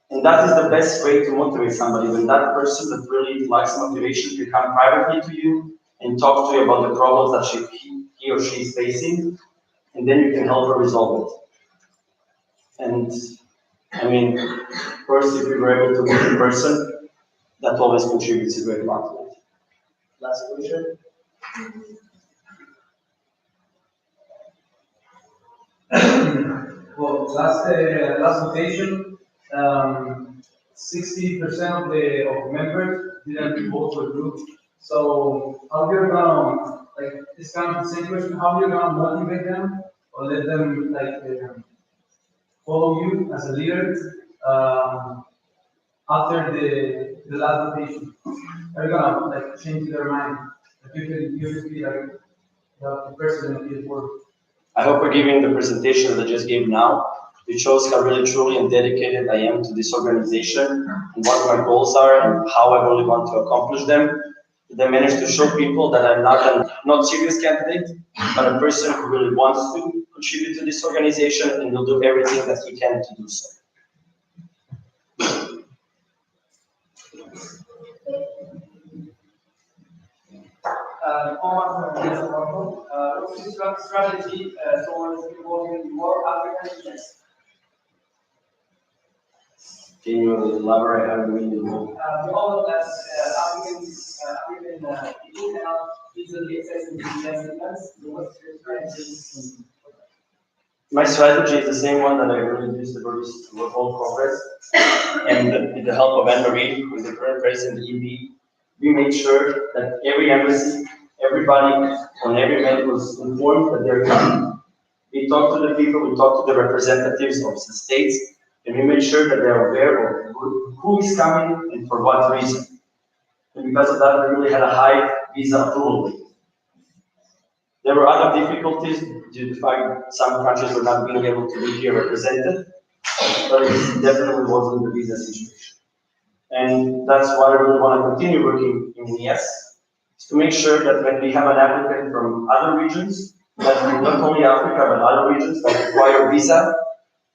And that is the best way to motivate somebody, when that person that really lacks motivation can come privately to you and talk to you about the problems that he or she is facing, and then you can help her resolve it. And I mean, first, if you were able to meet a person, that always contributes a great amount to it. Last question. Well, last occasion, 60% of the members didn't vote for the group. So how you're gonna, like, it's kind of the same question, how you're gonna motivate them or let them like follow you as a leader after the last votation? Are you gonna like change their mind? Like you can be like the president of the board. I hope we're giving the presentation that I just gave now, which shows how really truly and dedicated I am to this organization and what my goals are and how I really want to accomplish them. That I managed to show people that I'm not serious candidate, but a person who really wants to contribute to this organization and will do everything that he can to do so. What's your strategy towards involving more African leaders? Can you elaborate how you mean involved? All of us African people cannot easily access the investments. What's your strategy? My strategy is the same one that I really used for this whole Congress. And with the help of Anne-Marie, who is the current president of the EB, we made sure that every embassy, everybody on every event was informed that they're coming. We talked to the people, we talked to the representatives of the states, and we made sure that they're aware of who is coming and for what reason. And because of that, we really had a high visa approval rate. There were other difficulties due to the fact some countries were not being able to be here represented, but it definitely wasn't the visa situation. And that's why I really want to continue working in ES, is to make sure that when we have an applicant from other regions, that not only Africa, but other regions that require visa,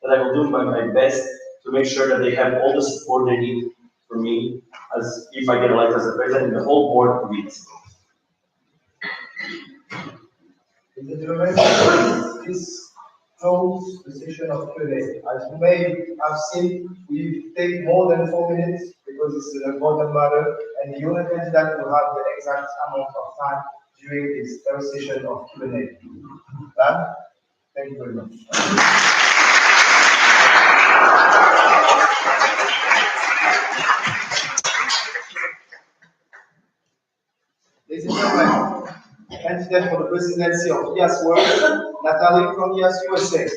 that I will do my best to make sure that they have all the support they need from me, as if I get elected as a president, the whole board needs. In the duration, this holds the session of Q&A. As you may have seen, we take more than 4 minutes because it's an important matter, and the unit candidate will have the exact amount of time during this third session of Q&A. Done? Thank you very much. Ladies and gentlemen, candidate for the presidency of IAS World, Natalie from IAS USA.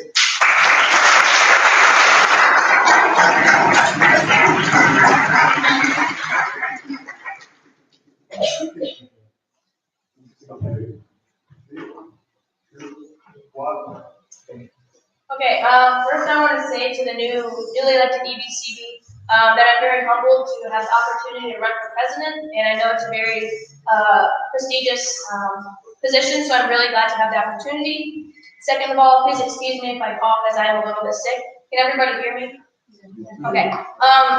Okay, first I want to say to the newly elected EBCB that I'm very humbled to have the opportunity to run for president, and I know it's a very prestigious position, so I'm really glad to have the opportunity. Second of all, please excuse me if I cough as I am a little bit sick. Can everybody hear me? Okay,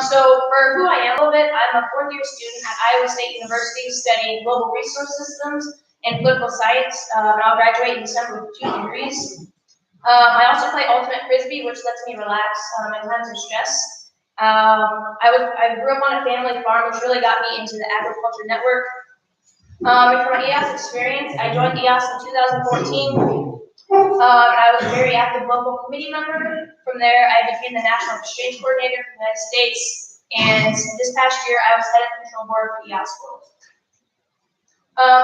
so for who I am a little bit, I'm a fourth-year student at Iowa State University studying global resource systems and political science, and I'll graduate in December with 2 degrees. I also play ultimate frisbee, which lets me relax in times of stress. I grew up on a family farm, which really got me into the agriculture network. And from my EAS experience, I joined EAS in 2014. And I was a very active local committee member. From there, I became the National Exchange Coordinator for the United States. And this past year, I was head of control board for EAS World.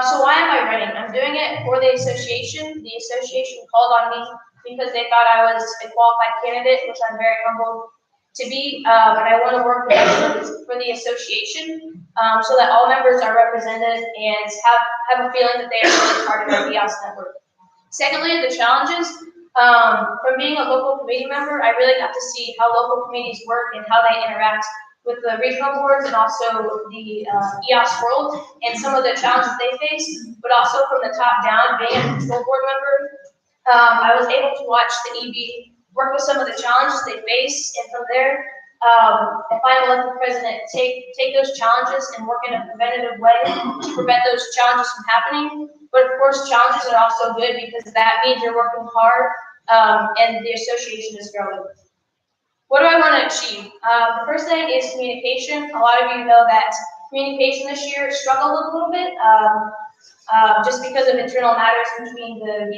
So why am I running? I'm doing it for the association. The association called on me because they thought I was a qualified candidate, which I'm very humbled to be. And I want to work with excellence for the association so that all members are represented and have a feeling that they are really part of our EAS network. Secondly, the challenges. From being a local committee member, I really got to see how local committees work and how they interact with the regional boards and also the EAS World and some of the challenges they face, but also from the top down, being a control board member, I was able to watch the EB work with some of the challenges they face, and from there, if I'm elected president, take those challenges and work in a preventative way to prevent those challenges from happening. But of course, challenges are also good because that means you're working hard and the association is growing. What do I want to achieve? The first thing is communication. A lot of you know that communication this year struggled a little bit just because of internal matters between the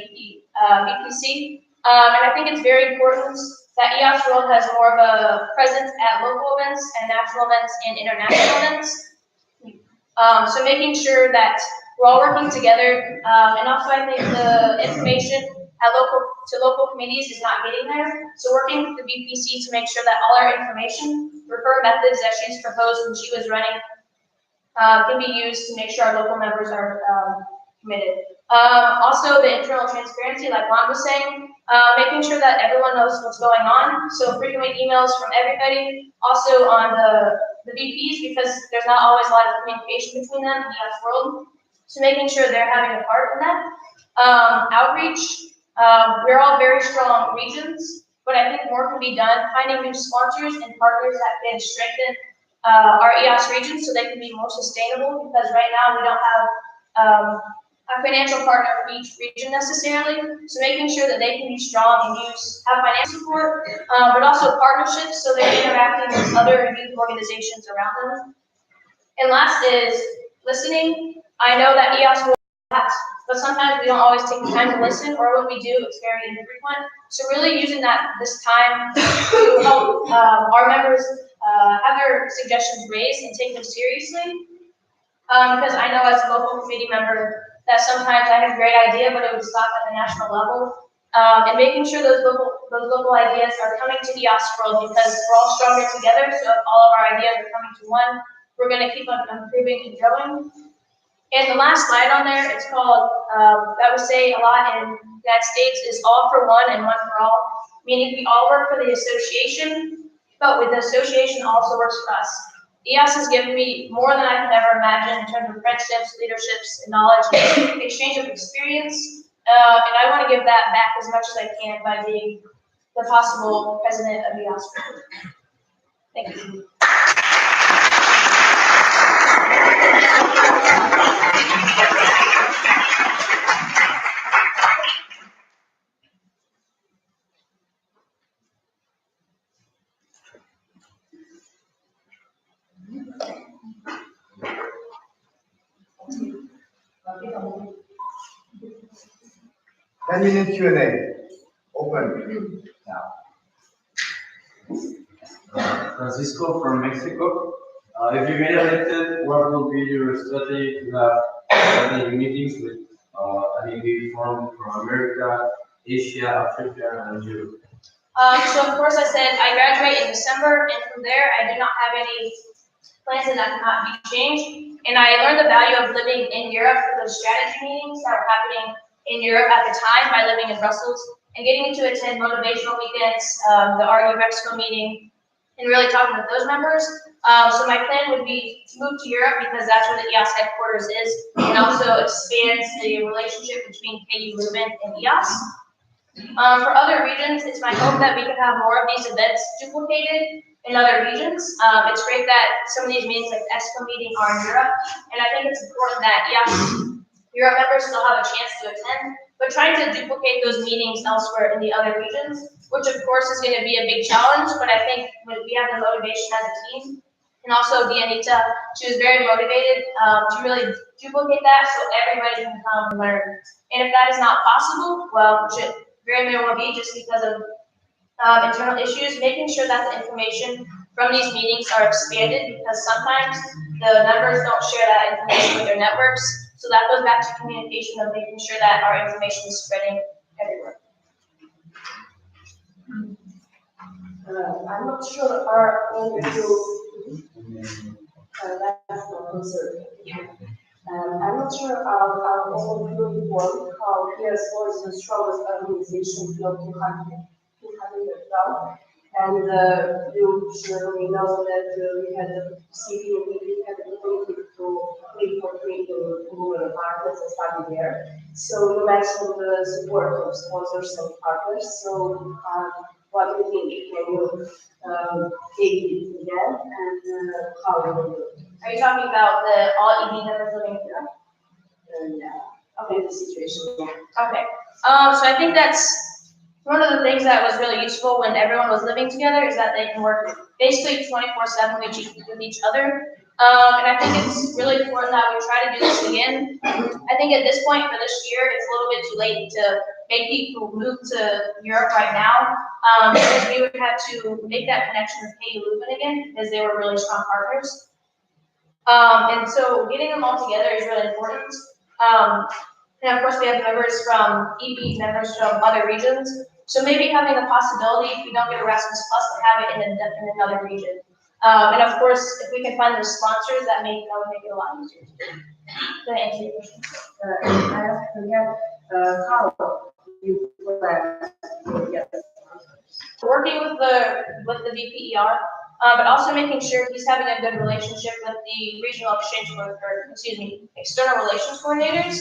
VPC. And I think it's very important that EAS World has more of a presence at local events and national events and international events. So making sure that we're all working together. And also I think the information to local committees is not getting there. So working with the VPC to make sure that all our information, refer methods that she's proposed when she was running, can be used to make sure our local members are committed. Also the internal transparency, like Juan was saying, making sure that everyone knows what's going on. So frequent emails from everybody. Also on the VPs, because there's not always a lot of communication between them in the EAS World. So making sure they're having a part in that. Outreach. We're all very strong regions, but I think more can be done, finding new sponsors and partners that can strengthen our EAS regions so they can be more sustainable, because right now we don't have a financial partner for each region necessarily. So making sure that they can be strong and have financial support, but also partnerships so they're interacting with other youth organizations around them. And last is listening. I know that EAS will but sometimes we don't always take the time to listen, or when we do, it's very infrequent. So really using this time to help our members have their suggestions raised and take them seriously. Because I know as a local committee member that sometimes I have a great idea, but it would stop at the national level. And making sure those local ideas are coming to EAS World, because we're all stronger together. So if all of our ideas are coming to one, we're going to keep on improving and growing. And the last slide on there, it's called, that we say a lot in the United States, is all for one and one for all. Meaning we all work for the association, but with the association also works for us. EAS has given me more than I could ever imagine in terms of friendships, leaderships, and knowledge, and exchange of experience. And I want to give that back as much as I can by being the possible president of EAS. Thank you. 10-minute Q&A. Open now. Francisco from Mexico. If you get elected, what will be your strategy to have any meetings with any big forum from America, Asia, Africa, and Europe? So of course I said I graduate in December, and from there I do not have any plans that cannot be changed. And I learned the value of living in Europe for those strategy meetings that were happening in Europe at the time by living in Brussels and getting to attend motivational weekends, the RU Mexico meeting, and really talking with those members. So my plan would be to move to Europe because that's where the EOS headquarters is, and also expand the relationship between KU Leuven and EOS. For other regions, it's my hope that we can have more of these events duplicated in other regions. It's great that some of these meetings, like the EXCO meeting, are in Europe, and I think it's important that Europe members still have a chance to attend, but trying to duplicate those meetings elsewhere in the other regions, which of course is going to be a big challenge, but I think when we have the motivation as a team, and also Dianita, she was very motivated to really duplicate that so everybody can come and learn. And if that is not possible, well, which it very may well be just because of internal issues, making sure that the information from these meetings are expanded, because sometimes the members don't share that information with their networks. So that goes back to communication of making sure that our information is spreading everywhere. I'm not sure are all of you, that's not concerned. I'm not sure are all of you informed how PS4 is the strongest organization field to handle the cloud. And you surely know that we had the city and we had the ability to live for free in rural apartments and study there. So you mentioned the support of sponsors and partners. So what do you think? Can you take it again and how will you do it? Are you talking about the all ED members living in Europe? Okay, the situation. Okay. So I think that's one of the things that was really useful when everyone was living together is that they can work basically 24/7 with each other. And I think it's really important that we try to do this again. I think at this point for this year, it's a little bit too late to make people move to Europe right now, because we would have to make that connection with KU Leuven again, because they were really strong partners. And so getting them all together is really important. And of course, we have members from EB, members from other regions. So maybe having the possibility, if we don't get Erasmus Plus, to have it in another region. And of course, if we can find those sponsors, that would make it a lot easier. Did I answer your question? I asked again, how you yes. Working with the VPER, but also making sure he's having a good relationship with the regional external relations coordinators.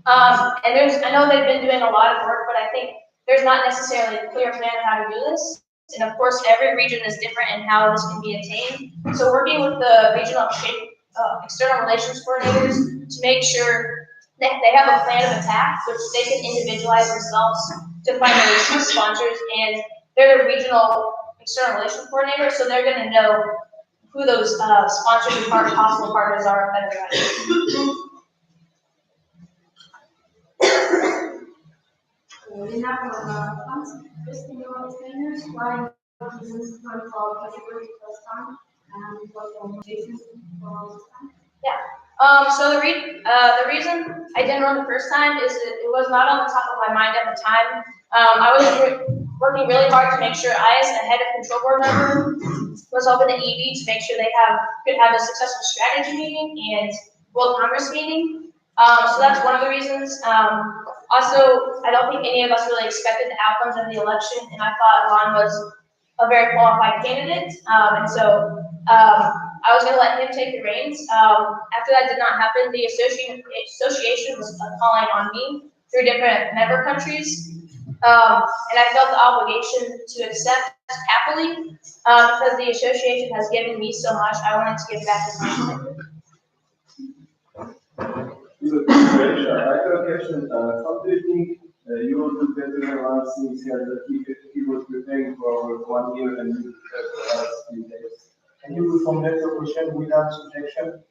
And I know they've been doing a lot of work, but I think there's not necessarily a clear plan of how to do this. And of course, every region is different in how this can be attained. So working with the regional external relations coordinators to make sure that they have a plan of attack, which they can individualize themselves to find relational sponsors. And they're the regional external relations coordinator, so they're going to know who those sponsors and possible partners are better than We have funds listing your explainers, why reasons for category first time and what the motivations for time. Yeah. So the reason I didn't run the first time is that it was not on the top of my mind at the time. I was working really hard to make sure I, as the head of control board member, was open to EB to make sure they could have a successful strategy meeting and World Congress meeting. So that's one of the reasons. Also, I don't think any of us really expected the outcomes of the election, and I thought Ron was a very qualified candidate. And so I was going to let him take the reins. After that did not happen, the association was calling on me through different member countries. And I felt the obligation to accept happily because the association has given me so much. I wanted to give back as much as I could. I have a question. How do you think you will do better than us since he was preparing for 1 year and you have us 3 days? Can you formulate your question without subjection?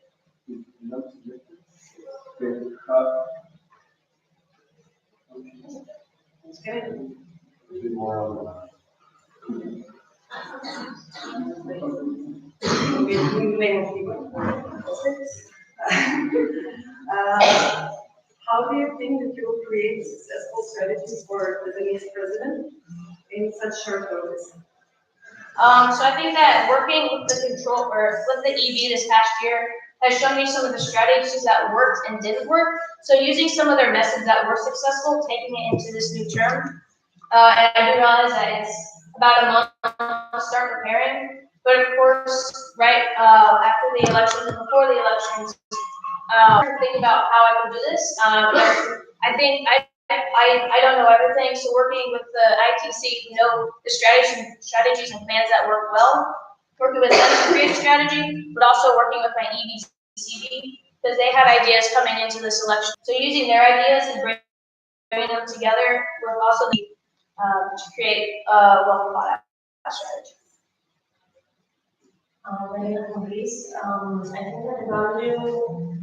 Okay. A bit more on that. How do you think that you will create successful strategies for the Lebanese president in such short notice? So I think that working with the control or with the EB this past year has shown me some of the strategies that worked and didn't work. So using some of their methods that were successful, taking it into this new term. And I do realize that it's about a month to start preparing. But of course, right after the elections and before the elections, think about how I can do this. I think I don't know everything, so working with the ITC, the strategies and plans that work well, working with them to create a strategy, but also working with my EBCB, because they had ideas coming into this election. So using their ideas and bringing them together will also be to create a well thought out strategy. When it comes, I think that the value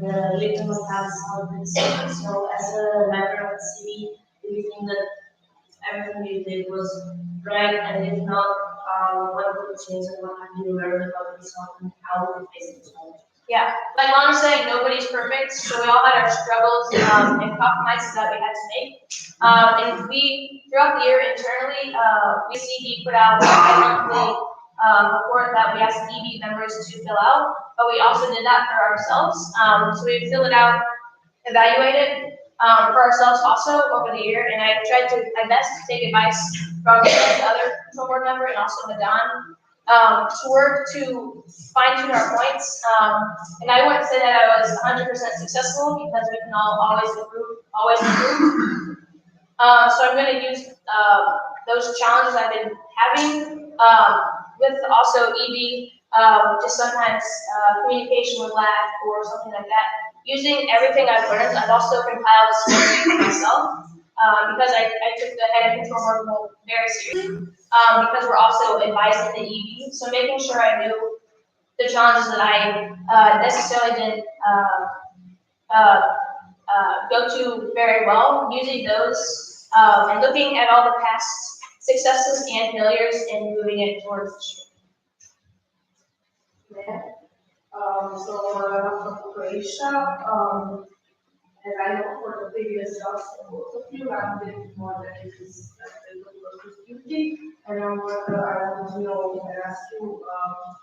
the Leighton must have solid principles. So as a member of the city, do you think that everything you did was right? And if not, what would change and what have you learned about yourself and how would you face the challenge? Yeah, like Lana saying, nobody's perfect, so we all had our struggles and compromises that we had to make. And we, throughout the year internally, we put out a monthly report that we asked EB members to fill out, but we also did that for ourselves. So we fill it out, evaluate it for ourselves also over the year, and I tried my best to take advice from the other control board member and also Madan to work to fine-tune our points. And I wouldn't say that I was 100% successful because we can always improve. So I'm going to use those challenges I've been having with also EB, just sometimes communication would lag or something like that. Using everything I've learned, I've also compiled a spreadsheet for myself because I took the head of control board role very seriously because we're also advising the EB. So making sure I knew the challenges that I necessarily didn't go to very well, using those and looking at all the past successes and failures and moving it towards the stream. Yeah. From Croatia, and I know for the previous jobs of both of you, I'm doing more than it is duty, and I want to know and ask you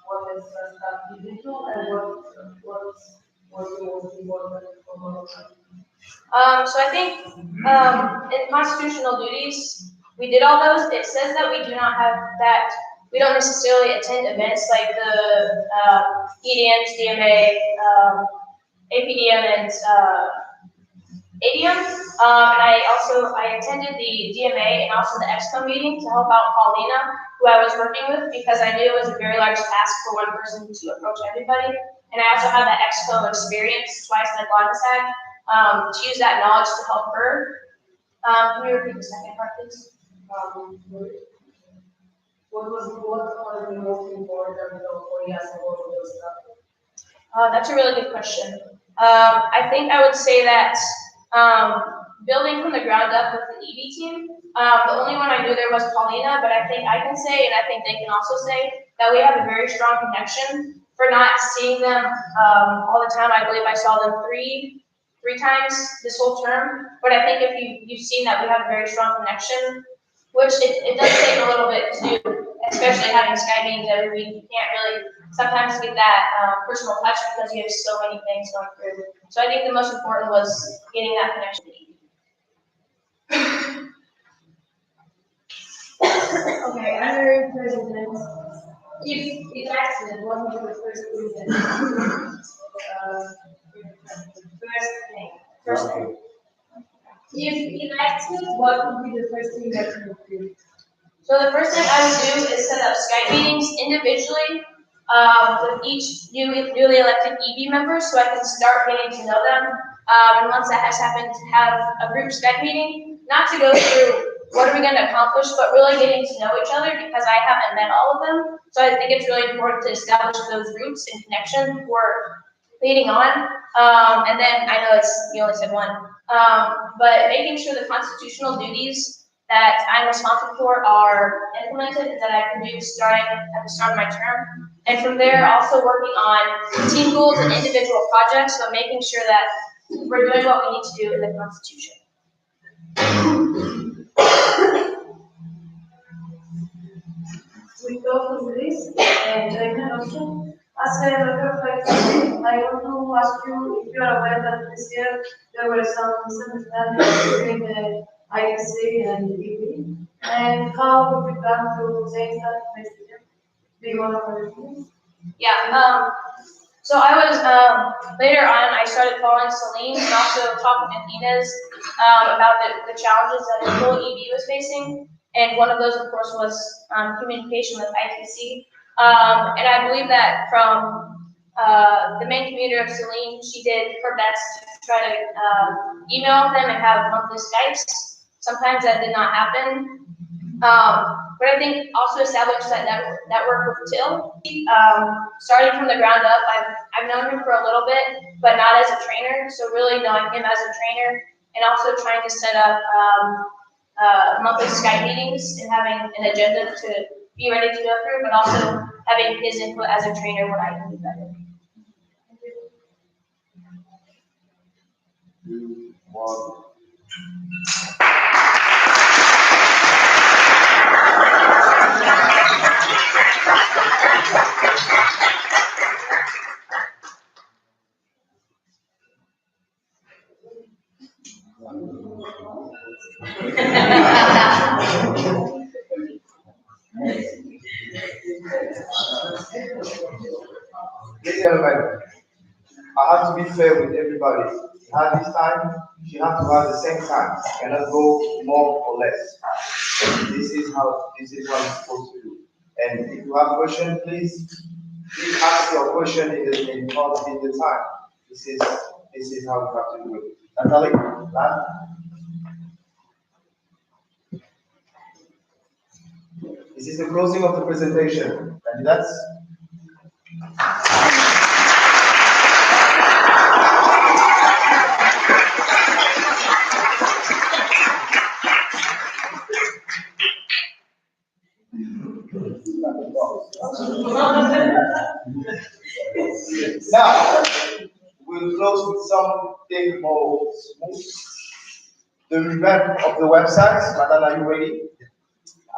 what is stuff you did do and what's the most important for both of you. So I think in constitutional duties, we did all those. It says that we do not have that. We don't necessarily attend events like the EDMs, DMA, APDM, and ADM. And I attended the DMA and also the EXCO meeting to help out Paulina, who I was working with, because I knew it was a very large task for one person to approach everybody. And I also had that EXCO experience twice like Lana's had, to use that knowledge to help her. Can you repeat the second part, please? What was the most important for you as a whole of those stuff? That's a really good question. I think I would say that building from the ground up with the EB team, the only one I knew there was Paulina, but I think I can say, and I think they can also say, that we have a very strong connection. For not seeing them all the time, I believe I saw them three times this whole term, but I think if you've seen that we have a very strong connection, which it does take a little bit to do, especially having Skype meetings every week. You can't really sometimes get that personal touch because you have so many things going through. So I think the most important was getting that connection. Okay, under president, if accident, what would be the first thing first thing. If elected, what would be the first thing that you would do? So the first thing I would do is set up Skype meetings individually with each newly elected EB member so I can start getting to know them. And once that has happened, to have a group Skype meeting, not to go through what are we going to accomplish, but really getting to know each other because I haven't met all of them. So I think it's really important to establish those roots and connection for leading on. And then I know you only said one, but making sure the constitutional duties that I'm responsible for are implemented and that I can do starting at the start of my term. And from there, also working on team goals and individual projects, so making sure that we're doing what we need to do in the Constitution. We go through this, and I can also, as a reflection, I want to ask you if you are aware that this year there were some misunderstandings between the ISC and the EB, and how would you plan to change that next year? Do you want to comment? Yeah, so I was, later on, I started following Celine and also talking to Inez about the challenges that the whole EB was facing. And one of those, of course, was communication with ITC. And I believe that from the main communicator of Celine, she did her best to try to email them and have monthly Skypes. Sometimes that did not happen. But I think also established that network with Till. Starting from the ground up, I've known him for a little bit, but not as a trainer. So really knowing him as a trainer and also trying to set up monthly Skype meetings and having an agenda to be ready to go through, but also having his input as a trainer when I can do better. Ladies and gentlemen, I have to be fair with everybody. You have this time, you have to have the same time. You cannot go more or less. This is how it's supposed to do. And if you have questions, please ask your question in the time. This is how you have to do it. Natalie, last. This is the closing of the presentation. Candidates? Now, we'll close with something more smooth. The revamp of the website. Madam, are you ready?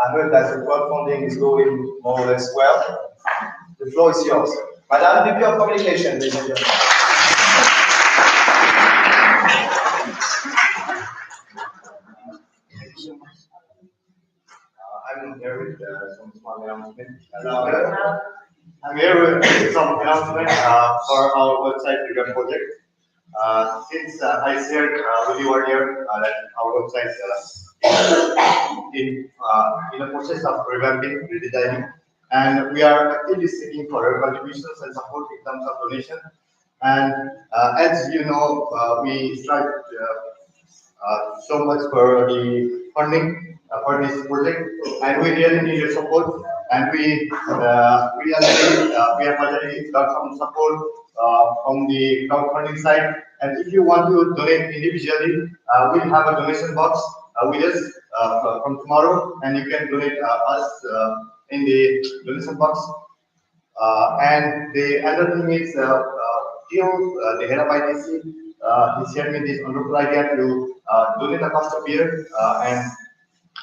I heard that the crowdfunding is going more or less well. The floor is yours. Madam, VP of Communication, ladies and gentlemen. I'm here with some small announcement. I'm here with some announcement for our website revamp project. Since I shared with you earlier that our website is in a process of revamping, redesigning, and we are actively seeking for your contributions and support in terms of donation. And as you know, we strive so much for the funding for this project, and we really need your support. And we are budgeting some support from the crowdfunding side. And if you want to donate individually, we'll have a donation box with us from tomorrow, and you can donate us in the donation box. And the other thing is, Theo, the head of ITC, he shared me this wonderful idea to donate a cost of beer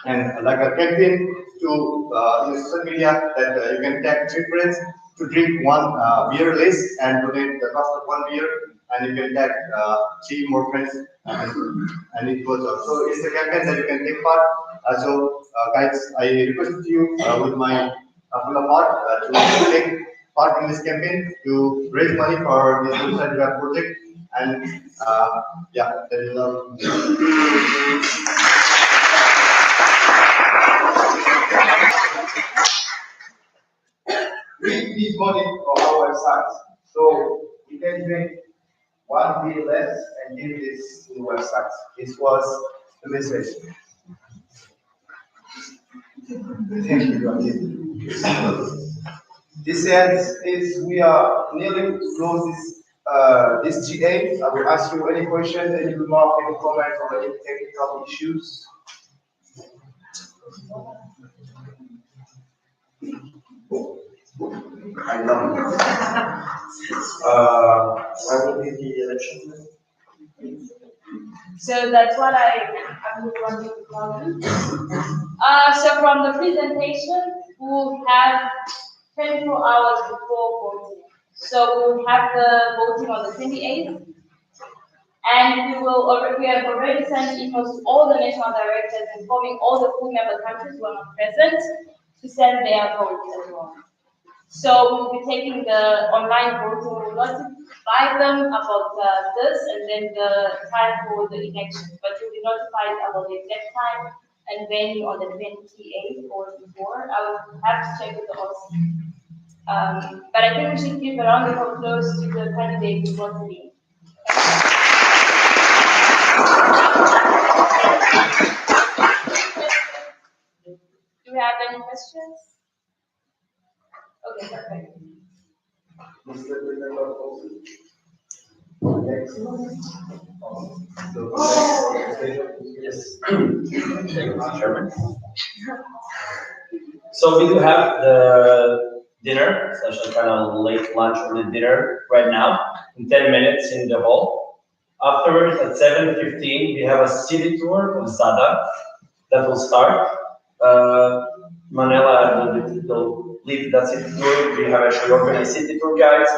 and like a campaign to social media that you can tag 3 friends to drink 1 beer less and donate the cost of 1 beer, and you can tag 3 more friends, and it goes on. So it's a campaign that you can take part. Guys, I request you with my full of heart to take part in this campaign to raise money for this website revamp project. And yeah, that is all. We need money for our website, so we can drink 1 beer less and give this to the website. This was the message. Thank you. This ends is we are nearly to close this this GA. I will ask you any question, any remark, any comment on any technical issues. I know. Why would be the election? So that's what I wanted to tell you. So from the presentation, we'll have 24 hours before voting. So we'll have the voting on the 28th. And we have already sent emails to all the national directors informing all the full member countries who are not present to send their votes as well. So we'll be taking the online voting, we'll notify them about this and then the time for the election. But you'll be notified about the exact time and venue on the 28th or before. I will have to check with the OC. But I think we should give a round of applause to the candidates who want to be. Do we have any questions? Okay, perfect. Yes. Chairman. So we do have the dinner, essentially kind of late lunch or the dinner right now, in 10 minutes in the hall. Afterwards, at 7:15, we have a city tour of Zadar that will start. Manela will lead that city tour. We have actually organized city tour guides.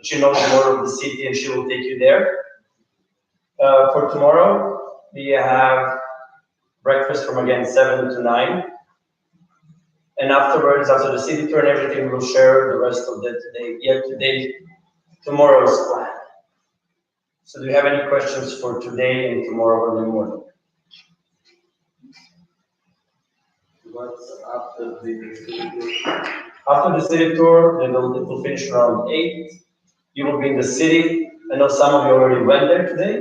She knows more of the city and she will take you there. For tomorrow, we have breakfast from again 7 to 9. And afterwards, after the city tour and everything, we'll share the rest of the tomorrow's plan. So do you have any questions for today and tomorrow early morning? What's after the city tour? After the city tour, it will finish around 8. You will be in the city. I know some of you already went there today,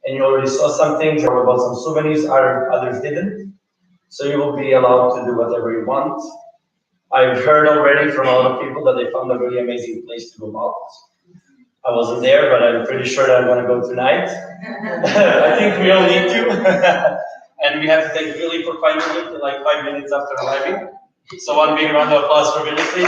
and you already saw some things or bought some souvenirs, others didn't. So you will be allowed to do whatever you want. I've heard already from a lot of people that they found a really amazing place to go out. I wasn't there, but I'm pretty sure that I'm going to go tonight. I think we all need to. And we have to take Billy for 5 minutes, like 5 minutes after arriving. So one big round of applause for Billy, please.